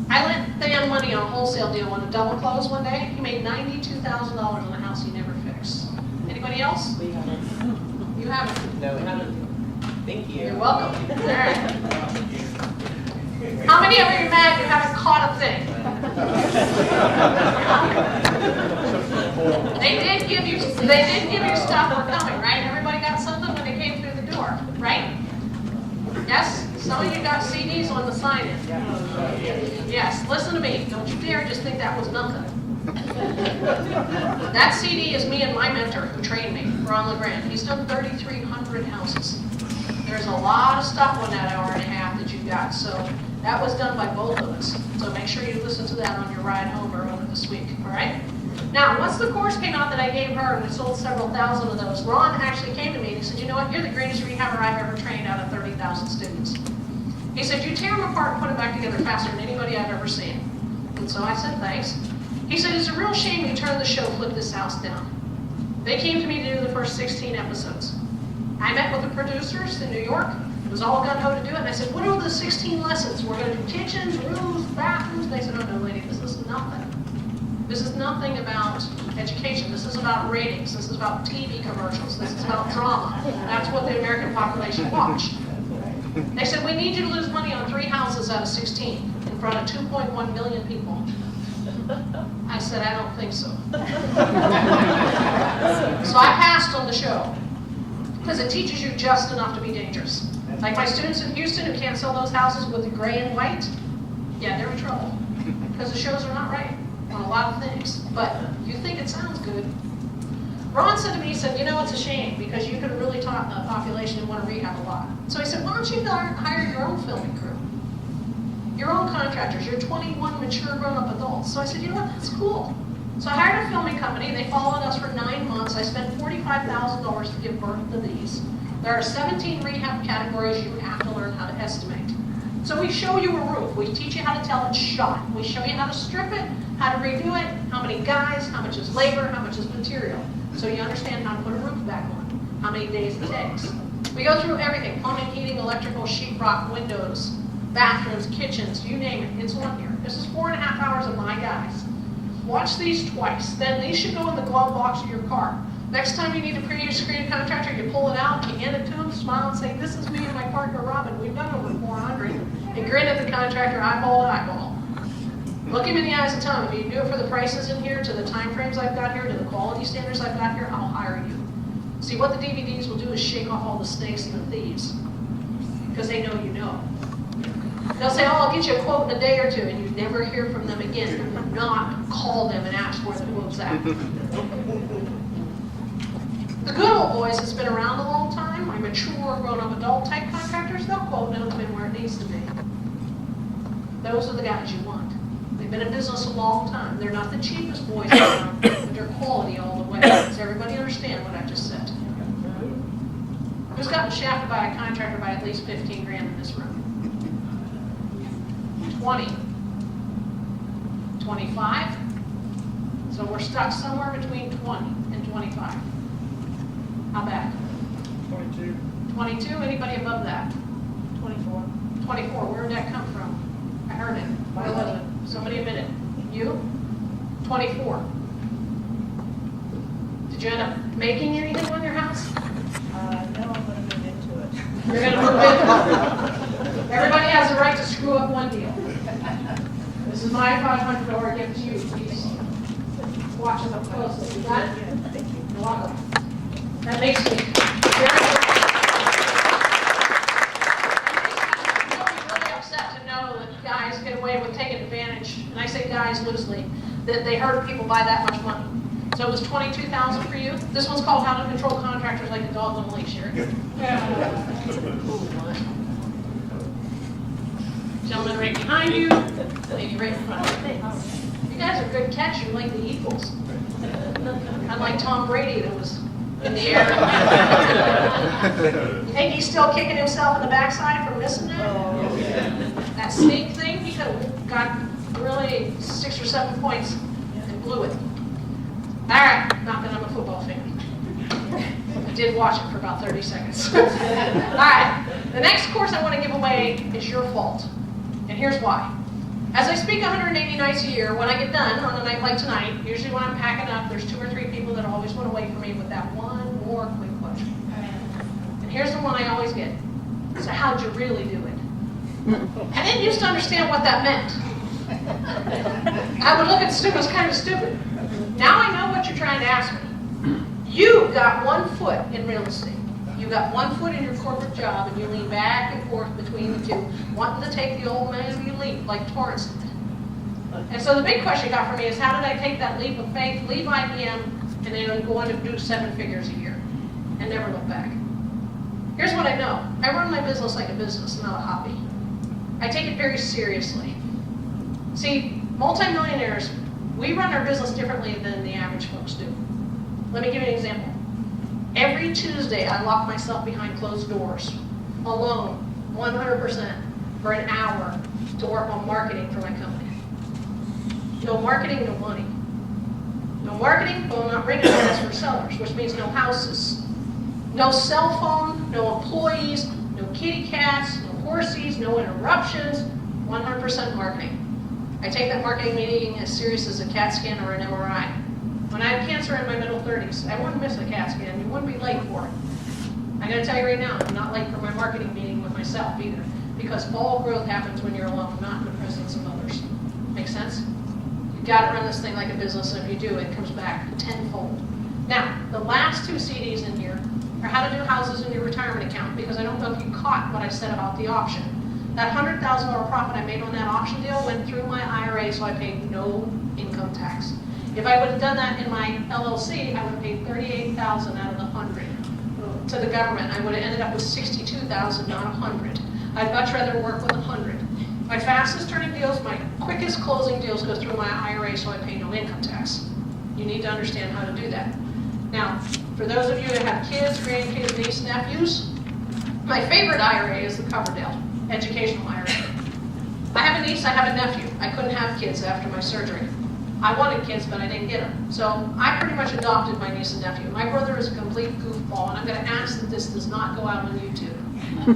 I lent Dan money on a wholesale deal on a double close one day. He made $92,000 on a house he never fixed. Anybody else? We haven't. You haven't. No, we haven't. Thank you. You're welcome. All right. How many of you are mad you haven't caught a thing? They did give you stuff for coming, right? Everybody got something when they came through the door, right? Yes? Some of you got CDs on the sign-in. Yes, listen to me. Don't you dare just think that was nothing. That CD is me and my mentor who trained me, Ron LeGrand. He's done 3,300 houses. There's a lot of stuff on that hour and a half that you got, so that was done by both of us. So make sure you listen to that on your ride home or over this week, all right? Now, once the course came out that I gave her, and we sold several thousand of those, Ron actually came to me and he said, you know what, you're the greatest rehabber I've ever trained out of 30,000 students. He said, you tear them apart and put them back together faster than anybody I've ever seen. And so I said, thanks. He said, it's a real shame you turned the show Flip This House down. They came to me to do the first 16 episodes. I met with the producers in New York. It was all gung-ho to do it. And I said, what are the 16 lessons? We're going to do kitchens, rooms, bathrooms. And they said, oh, no, lady, this is nothing. This is nothing about education. This is about ratings. This is about TV commercials. This is about drama. That's what the American population watch. They said, we need you to lose money on 3 houses out of 16 in front of 2.1 million people. I said, I don't think so. So I passed on the show because it teaches you just enough to be dangerous. Like my students in Houston who can't sell those houses with the gray and white, yeah, they're in trouble because the shows are not right on a lot of things. But you think it sounds good. Ron said to me, he said, you know, it's a shame because you could really talk a population and want to rehab a lot. So he said, why don't you hire your own filming crew? Your own contractors, you're 21 mature grown-up adults. So I said, you know what, that's cool. So I hired a filming company. They followed us for 9 months. I spent $45,000 to give birth to these. There are 17 rehab categories you have to learn how to estimate. So we show you a roof. We teach you how to tell it's shot. We show you how to strip it, how to redo it, how many guys, how much is labor, how much is material. So you understand how to put a roof back on, how many days it takes. We go through everything, plumbing, heating, electrical, sheetrock, windows, bathrooms, kitchens, you name it, it's on here. This is 4.5 hours of my guys. Watch these twice. Then these should go in the glove box of your car. Next time you need a pre-screened contractor, you pull it out, you hand it to them, smile and say, this is me and my partner Robin. We've done over 400. And grin at the contractor, eyeball to eyeball. Look him in the eyes and tell him, if you do it for the prices in here, to the time frames I've got here, to the quality standards I've got here, I'll hire you. See, what the DVDs will do is shake off all the snakes and the thieves. Because they know you know. They'll say, oh, I'll get you a quote in a day or two, and you never hear from them again. Do not call them and ask where the quote's at. The good old boys that's been around a long time, my mature, grown-up adult type contractors, they'll quote and it'll come in where it needs to be. Those are the guys you want. They've been in business a long time. They're not the cheapest boys around, but they're quality all the way. Does everybody understand what I just said? Who's gotten shafted by a contractor by at least 15 grand in this room? 20. 25? So we're stuck somewhere between 20 and 25. How bad? 22. 22? Anybody above that? 24. 24. Where did that come from? I heard it. Where was it? Somebody admit it. You? 24. Did you end up making anything on your house? No, I'm gonna move into it. You're going to move in. Everybody has the right to screw up one deal. This is my $500 gift to you. Please watch it up closely. You got it? Thank you. You're welcome. That makes me very really upset to know that guys get away with taking advantage, and I say guys loosely, that they hurt people by that much money. So it was $22,000 for you. This one's called How to Control Contractors Like a Dog on a Leash here. Gentleman right behind you, lady right in front of you. You guys are good catch. You're like the Eagles. Unlike Tom Brady that was in the air. You think he's still kicking himself in the backside for missing that? That sneak thing, he could have got really 6 or 7 points and blew it. All right, not that I'm a football fan. I did watch it for about 30 seconds. All right, the next course I want to give away is your fault. And here's why. As I speak 180 nights a year, when I get done on a night like tonight, usually when I'm packing up, there's 2 or 3 people that always want to wait for me with that one more quick question. And here's the one I always get. So how'd you really do it? I didn't used to understand what that meant. I would look at students kind of stupid. Now I know what you're trying to ask me. You've got 1 foot in real estate. You got 1 foot in your corporate job, and you lean back and forth between the two, wanting to take the old man leap like Torrance did. And so the big question you got for me is, how did I take that leap of faith, leave IBM, and then go on to do 7 figures a year, and never look back? Here's what I know. I run my business like a business, not a hobby. I take it very seriously. See, multimillionaires, we run our business differently than the average folks do. Let me give you an example. Every Tuesday, I lock myself behind closed doors, alone, 100%, for an hour to work on marketing for my company. No marketing, no money. No marketing, will not bring us for sellers, which means no houses. No cell phone, no employees, no kitty cats, no horsies, no interruptions, 100% marketing. I take that marketing meeting as serious as a CAT scan or an MRI. When I had cancer in my middle 30s, I wouldn't miss a CAT scan. You wouldn't be late for it. I'm going to tell you right now, I'm not late for my marketing meeting with myself either, because all growth happens when you're alone, not in the presence of others. Make sense? You've got to run this thing like a business, and if you do, it comes back tenfold. Now, the last 2 CDs in here are how to do houses in your retirement account, because I don't know if you caught what I said about the option. That $100,000 profit I made on that auction deal went through my IRA, so I paid no income tax. If I would have done that in my LLC, I would have paid $38,000 out of the 100 to the government. I would have ended up with $62,000, not 100. I'd much rather work with 100. My fastest turning deals, my quickest closing deals go through my IRA, so I pay no income tax. You need to understand how to do that. Now, for those of you that have kids, grandkids, nieces, nephews, my favorite IRA is the Coverdale educational IRA. I have a niece, I have a nephew. I couldn't have kids after my surgery. I wanted kids, but I didn't get them. So I pretty much adopted my niece and nephew. My brother is a complete goofball, and I'm going to ask that this does not go out on YouTube.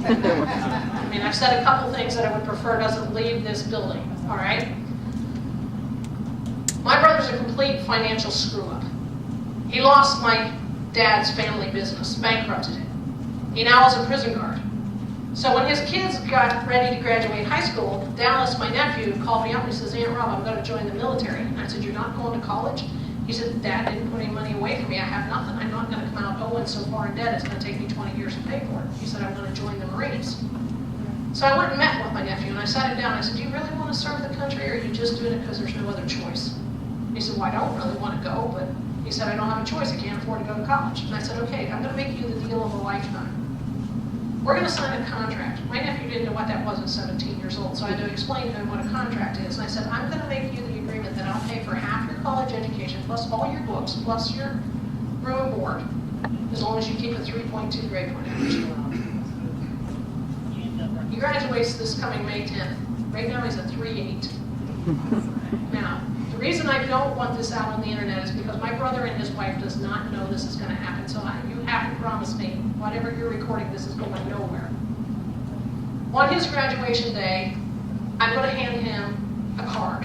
I mean, I've said a couple things that I would prefer doesn't leave this building, all right? My brother's a complete financial screw-up. He lost my dad's family business, bankrupted it. He now is a prison guard. So when his kids got ready to graduate high school, Dallas, my nephew, called me up and he says, Aunt Rob, I'm going to join the military. And I said, you're not going to college? He said, Dad didn't put any money away for me. I have nothing. I'm not going to come out owing so far in debt. It's going to take me 20 years to pay for it. He said, I'm going to join the Marines. So I went and met with my nephew and I sat him down. I said, do you really want to serve the country, or are you just doing it because there's no other choice? He said, well, I don't really want to go, but he said, I don't have a choice. I can't afford to go to college. And I said, okay, I'm going to make you the deal of a lifetime. We're going to sign a contract. My nephew didn't know what that was at 17 years old, so I had to explain to him what a contract is. And I said, I'm going to make you the agreement that I'll pay for half your college education, plus all your books, plus your room and board, as long as you keep a 3.2 grade point average. He graduates this coming May 10th. Right now he's a 3.8. Now, the reason I don't want this out on the internet is because my brother and his wife does not know this is going to happen. So you have to promise me, whatever you're recording, this is going nowhere. On his graduation day, I'm going to hand him a card,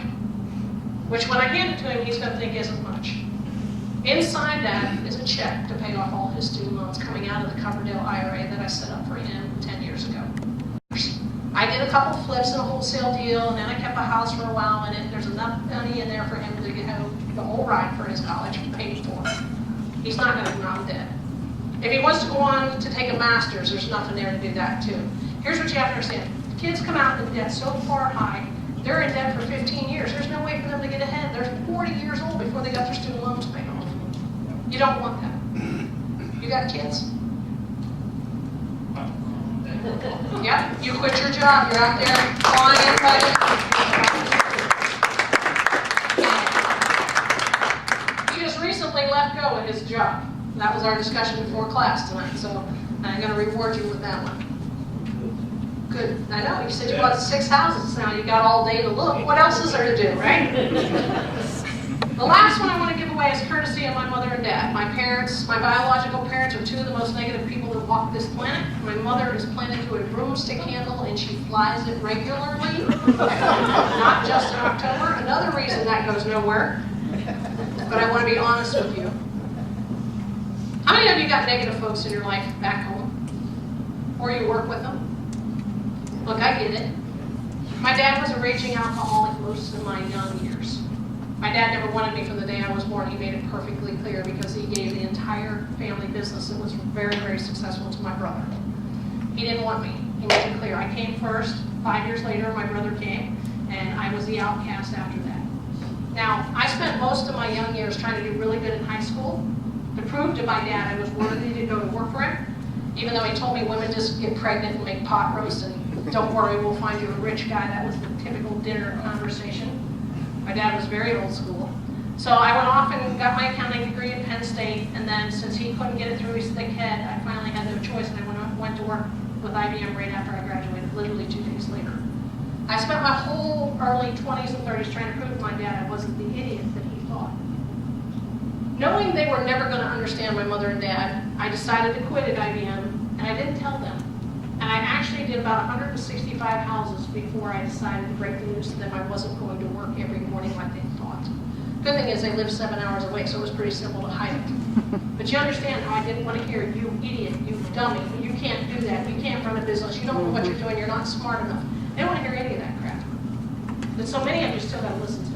which when I hand it to him, he's going to think isn't much. Inside that is a check to pay off all his student loans coming out of the Coverdale IRA that I set up for him 10 years ago. I did a couple flips in a wholesale deal, and then I kept a house for a while, and there's enough money in there for him to get the whole ride for his college paid for. He's not going to go out dead. If he wants to go on to take a master's, there's nothing there to do that too. Here's what you have to understand. Kids come out in debt so far high, they're in debt for 15 years. There's no way for them to get ahead. They're 40 years old before they got their student loans paid off. You don't want that. You got kids? Yep, you quit your job. You're out there flying everybody. He just recently let go of his job. That was our discussion before class tonight, so I'm gonna reward you with that one. Good, I know, you said you bought 6 houses, now you got all day to look. What else is there to do, right? The last one I want to give away is courtesy of my mother and dad. My parents, my biological parents, are two of the most negative people that walk this planet. My mother is planted to a broomstick handle and she flies it regularly, not just in October. Another reason that goes nowhere, but I want to be honest with you. How many of you got negative folks in your life back home? Or you work with them? Look, I get it. My dad was a raging alcoholic most of my young years. My dad never wanted me from the day I was born. He made it perfectly clear because he gave the entire family business that was very, very successful to my brother. He didn't want me. He made it clear. I came first. 5 years later, my brother came, and I was the outcast after that. Now, I spent most of my young years trying to do really good in high school to prove to my dad I was worthy to go to work for him, even though he told me women just get pregnant and make pot roast and don't worry, we'll find you a rich guy. That was the typical dinner conversation. My dad was very old school. So I went off and got my accounting degree at Penn State, and then since he couldn't get it through his thick head, I finally had no choice, and I went to work with IBM right after I graduated, literally 2 days later. I spent my whole early 20s and 30s trying to prove to my dad I wasn't the idiot that he thought. Knowing they were never going to understand my mother and dad, I decided to quit at IBM, and I didn't tell them. And I actually did about 165 houses before I decided to break the news to them I wasn't going to work every morning like they thought. Good thing is they lived 7 hours away, so it was pretty simple to hide it. But you understand how I didn't want to hear, you idiot, you dummy, you can't do that, you can't run a business, you don't know what you're doing, you're not smart enough. I didn't want to hear any of that crap. But so many of you still got to listen to.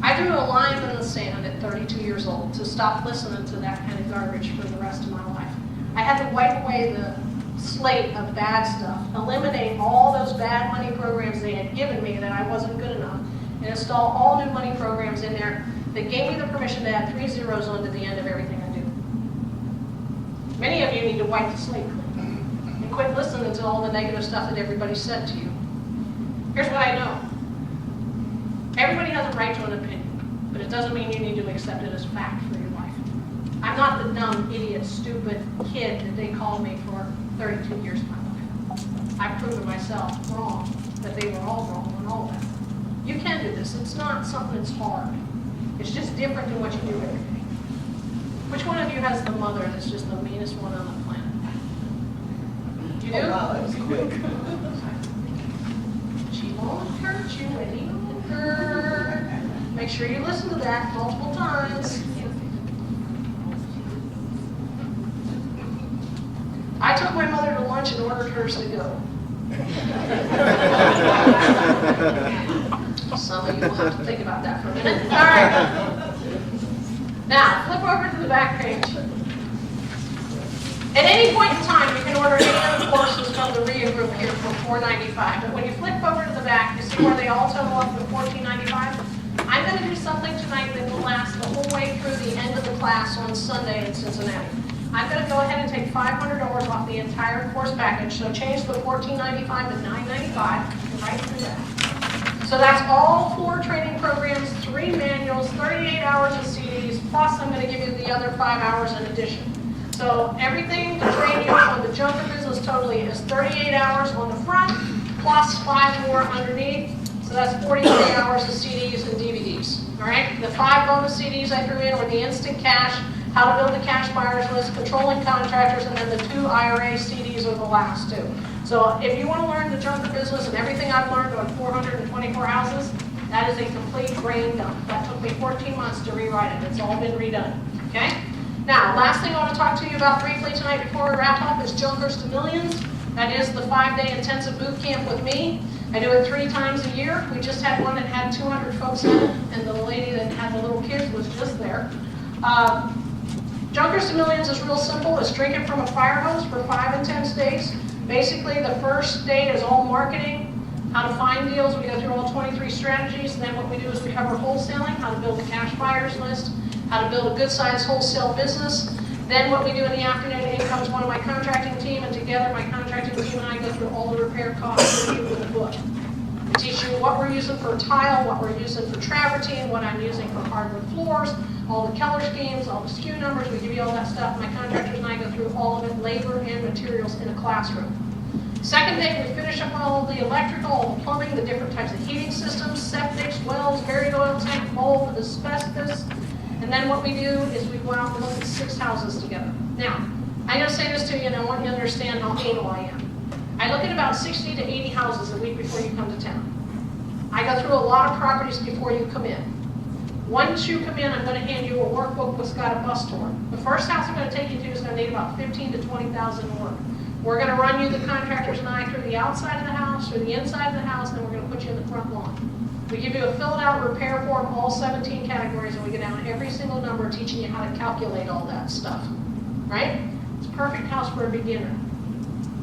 I drew a line in the sand at 32 years old to stop listening to that kind of garbage for the rest of my life. I had to wipe away the slate of bad stuff, eliminate all those bad money programs they had given me that I wasn't good enough, and install all new money programs in there that gave me the permission to add 3 zeros onto the end of everything I do. Many of you need to wipe the slate clean and quit listening to all the negative stuff that everybody said to you. Here's what I know. Everybody has a right to an opinion, but it doesn't mean you need to accept it as fact for your life. I'm not the dumb, idiot, stupid kid that they called me for 32 years of my life. I've proven myself wrong, that they were all wrong and all that. You can do this. It's not something that's hard. It's just different than what you do every day. Which one of you has the mother that's just the meanest one on the planet? You do? Oh, wow, that was quick. She won't hurt you any longer. Make sure you listen to that multiple times. I took my mother to lunch and ordered hers to go. Some of you will have to think about that for a minute. All right. Now, flip over to the back page. At any point in time, you can order any of the courses from the RIA group here for $4.95. But when you flip over to the back, you see where they all total up to $14.95? I'm going to do something tonight that will last the whole way through the end of the class on Sunday in Cincinnati. I'm going to go ahead and take $500 off the entire course package, so change the $14.95 to $9.95, right through that. So that's all 4 training programs, 3 manuals, 38 hours of CDs, plus I'm going to give you the other 5 hours in addition. So everything to train you on the Junker business totally is 38 hours on the front, plus 5 more underneath. So that's 43 hours of CDs and DVDs. All right. The 5 bonus CDs I threw in were the Instant Cash, How to Build the Cash Buyers List, Controlling Contractors, and then the 2 IRA CDs are the last 2. So if you want to learn the Junker business and everything I've learned on 424 houses, that is a complete brain dump. That took me 14 months to rewrite it. It's all been redone. Okay. Now, last thing I want to talk to you about briefly tonight before we wrap up is Junkers to Millions. That is the 5-day intensive boot camp with me. I do it 3 times a year. We just had one that had 200 folks in it, and the lady that had the little kids was just there. Junkers to Millions is real simple. It's drinking from a fire hose for 5 intense days. Basically, the first day is all marketing, how to find deals. We go through all 23 strategies, and then what we do is we cover wholesaling, how to build a cash buyers list, how to build a good-sized wholesale business. Then what we do in the afternoon, in comes one of my contracting team, and together my contracting team and I go through all the repair costs with a book. We teach you what we're using for tile, what we're using for travertine, what I'm using for hardwood floors, all the color schemes, all the SKU numbers, we give you all that stuff. My contractors and I go through all of it, labor and materials in a classroom. Second day, we finish up all the electrical, all the plumbing, the different types of heating systems, septics, wells, buried oil tank, mold, asbestos. And then what we do is we go out and look at 6 houses together. Now, I'm going to say this to you, and I want you to understand how anal I am. I look at about 60 to 80 houses a week before you come to town. I go through a lot of properties before you come in. Once you come in, I'm going to hand you a workbook that's got a bus tour. The first house I'm going to take you to is going to need about 15 to 20,000 work. We're going to run you, the contractors and I, through the outside of the house, through the inside of the house, and then we're going to put you in the front lawn. We give you a filled out repair form, all 17 categories, and we get down every single number, teaching you how to calculate all that stuff. Right? It's a perfect house for a beginner.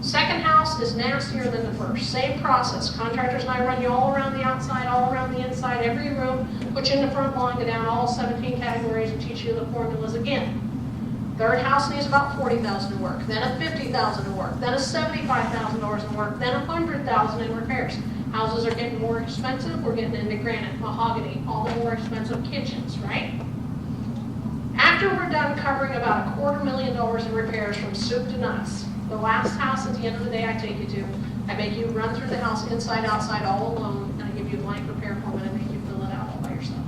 Second house is nastier than the first. Same process. Contractors and I run you all around the outside, all around the inside, every room, put you in the front lawn, go down all 17 categories, and teach you the formulas again. Third house needs about 40,000 in work, then a 50,000 in work, then a 75,000 in work, then 100,000 in repairs. Houses are getting more expensive. We're getting into granite, mahogany, all the more expensive kitchens, right? After we're done covering about $250,000 in repairs from soup to nuts, the last house at the end of the day I take you to, I make you run through the house inside, outside, all alone, and I give you a blank repair form and I make you fill it out all by yourself.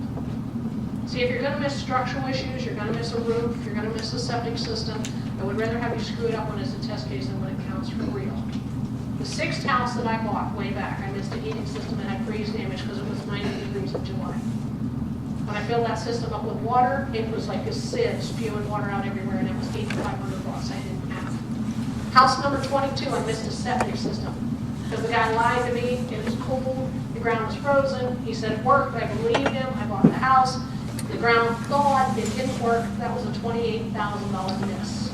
See, if you're going to miss structural issues, you're going to miss a roof, you're going to miss a septic system, I would rather have you screw it up when it's a test case than when it counts for real. The 6th house that I bought way back, I missed a heating system and had freeze damage because it was 90 degrees in July. When I filled that system up with water, it was like a sieve spewing water out everywhere, and it was $8,500 I didn't have. House number 22, I missed a septic system because the guy lied to me. It was cold, the ground was frozen. He said it worked. I believed him. I bought the house. The ground thawed. It didn't work. That was a $28,000 miss.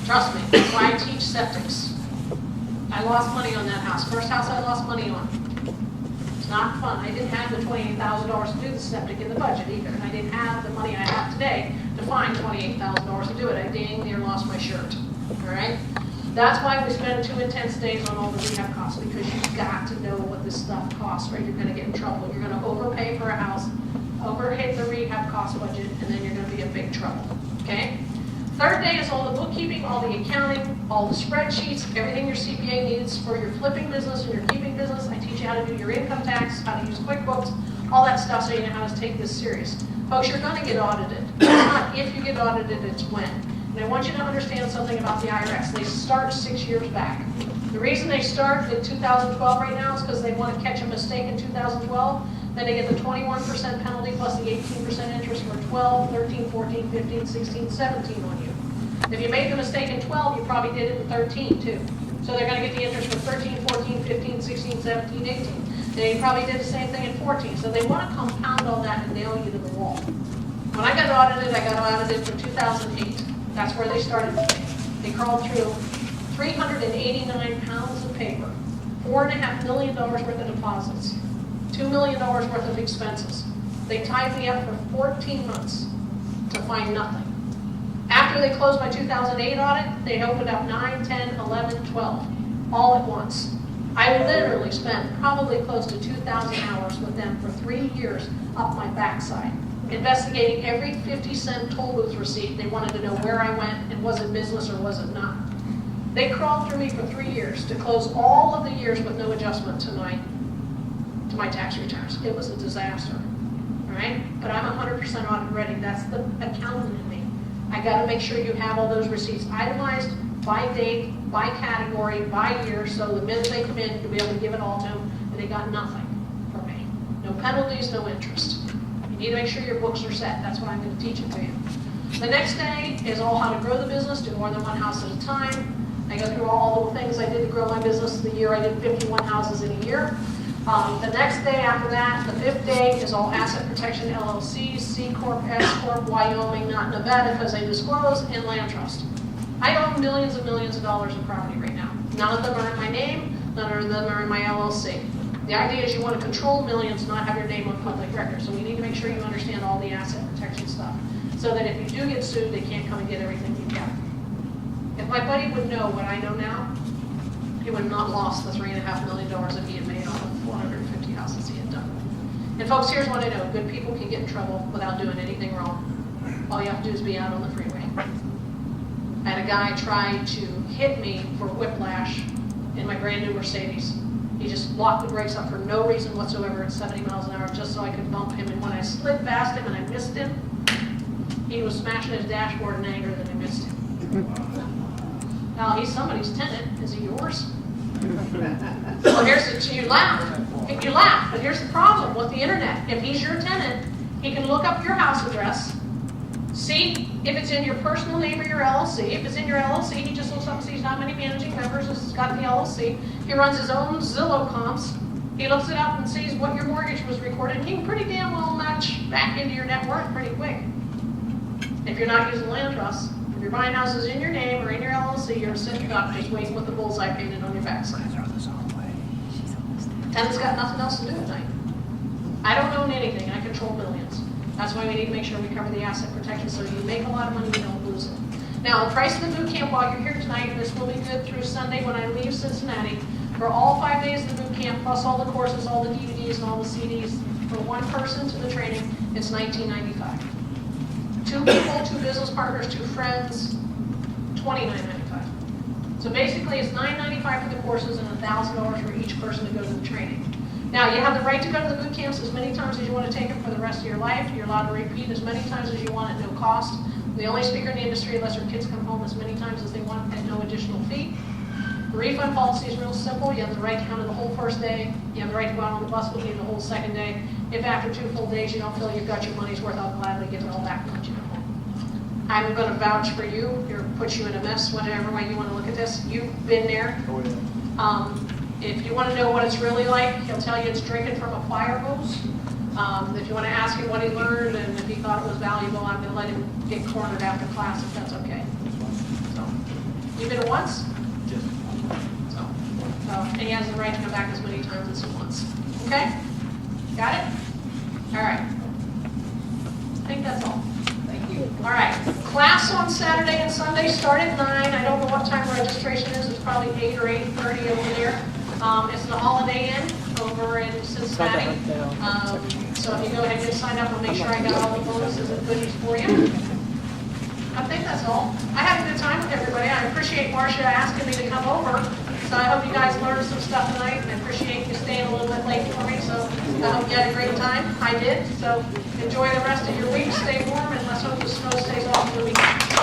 Trust me, that's why I teach septics. I lost money on that house. First house I lost money on. It's not fun. I didn't have the $28,000 to do the septic in the budget either. And I didn't have the money I have today to find $28,000 to do it. I dang near lost my shirt. All right? That's why we spend 2 intense days on all the rehab costs, because you've got to know what this stuff costs, right? You're going to get in trouble. You're going to overpay for a house, overhit the rehab cost budget, and then you're going to be in big trouble. Okay? Third day is all the bookkeeping, all the accounting, all the spreadsheets, everything your CPA needs for your flipping business and your keeping business. I teach you how to do your income tax, how to use QuickBooks, all that stuff, so you know how to take this serious. Folks, you're going to get audited. It's not if you get audited, it's when. And I want you to understand something about the IRS. They start 6 years back. The reason they start in 2012 right now is because they want to catch a mistake in 2012. Then they get the 21% penalty plus the 18% interest for 12, 13, 14, 15, 16, 17 on you. If you made the mistake in 12, you probably did it in 13 too. So they're going to get the interest for 13, 14, 15, 16, 17, 18. They probably did the same thing in 14. So they want to compound all that and nail you to the wall. When I got audited for 2008. That's where they started. They crawled through 389 pounds of paper, $4.5 million worth of deposits, $2 million worth of expenses. They tied me up for 14 months to find nothing. After they closed my 2008 audit, they opened up 9, 10, 11, 12, all at once. I literally spent probably close to 2,000 hours with them for 3 years up my backside, investigating every 50-cent toll booth receipt. They wanted to know where I went and was it business or was it not. They crawled through me for 3 years to close all of the years with no adjustment to my tax returns. It was a disaster, all right? But I'm 100% audit ready. That's the accountant in me. I got to make sure you have all those receipts itemized by date, by category, by year, so the minute they come in, you'll be able to give it all to them, and they got nothing from me. No penalties, no interest. You need to make sure your books are set. That's what I'm going to teach it to you. The next day is all how to grow the business, do more than one house at a time. I go through all the things I did to grow my business. The year I did 51 houses in a year. The next day after that, the 5th day, is all asset protection LLCs, C Corp, S Corp, Wyoming, not Nevada because I disclose, and land trust. I own millions and millions of dollars in property right now. None of them are in my name, none of them are in my LLC. The idea is you want to control millions, not have your name on public record. So we need to make sure you understand all the asset protection stuff, so that if you do get sued, they can't come and get everything you got. If my buddy would know what I know now, he would not lost the $3.5 million that he had made off of 450 houses he had done. And folks, here's what I know. Good people can get in trouble without doing anything wrong. All you have to do is be out on the freeway. I had a guy try to hit me for whiplash in my brand new Mercedes. He just locked the brakes up for no reason whatsoever at 70 miles an hour just so I could bump him. And when I slid past him and I missed him, he was smashing his dashboard in anger that I missed him. Now, he's somebody's tenant. Is he yours? Well, you laugh. You laugh, but here's the problem with the internet. If he's your tenant, he can look up your house address, see if it's in your personal name or your LLC. If it's in your LLC, he just looks up and sees how many managing members it's got the LLC. He runs his own Zillow comps. He looks it up and sees what your mortgage was recorded. And he can pretty damn well match back into your net worth pretty quick. If you're not using land trusts, if you're buying houses in your name or in your LLC, you're sitting up just waiting with the bullseye painted on your backside. Tenant's got nothing else to do at night. I don't own anything. I control millions. That's why we need to make sure we cover the asset protection so you make a lot of money, you don't lose it. Now, the price of the boot camp while you're here tonight, and this will be good through Sunday when I leave Cincinnati, for all 5 days of the boot camp, plus all the courses, all the DVDs, and all the CDs, for one person to the training, it's $19.95. 2 people, 2 business partners, 2 friends, $29.95. So basically, it's $9.95 for the courses and $1,000 for each person to go to the training. Now, you have the right to go to the boot camps as many times as you want to take them for the rest of your life. You're allowed to repeat as many times as you want at no cost. The only speaker in the industry, unless your kids come home as many times as they want at no additional fee. The refund policy is real simple. You have the right to come to the whole first day. You have the right to go out on the bus with you the whole second day. If after 2 full days you don't feel you've got your money's worth, I'll gladly give it all back and let you go home. I'm going to vouch for you, or put you in a mess, whatever way you want to look at this. You've been there. Oh, yeah. If you want to know what it's really like, he'll tell you it's drinking from a fire hose. If you want to ask him what he learned and if he thought it was valuable, I'm going to let him get cornered after class if that's okay. So, you've been once? Yes. So, and he has the right to come back as many times as he wants. Okay? Got it? All right. I think that's all. Thank you. All right. Class on Saturday and Sunday start at 9. I don't know what time registration is. It's probably 8 or 8:30 over there. It's the Holiday Inn over in Cincinnati. So if you go ahead and get signed up, I'll make sure I got all the bonuses and goodies for you. I think that's all. I had a good time with everybody. I appreciate Marcia asking me to come over. So I hope you guys learned some stuff tonight. I appreciate you staying a little bit late for me. So I hope you had a great time. I did. So enjoy the rest of your week. Stay warm and let's hope the snow stays off for the weekend.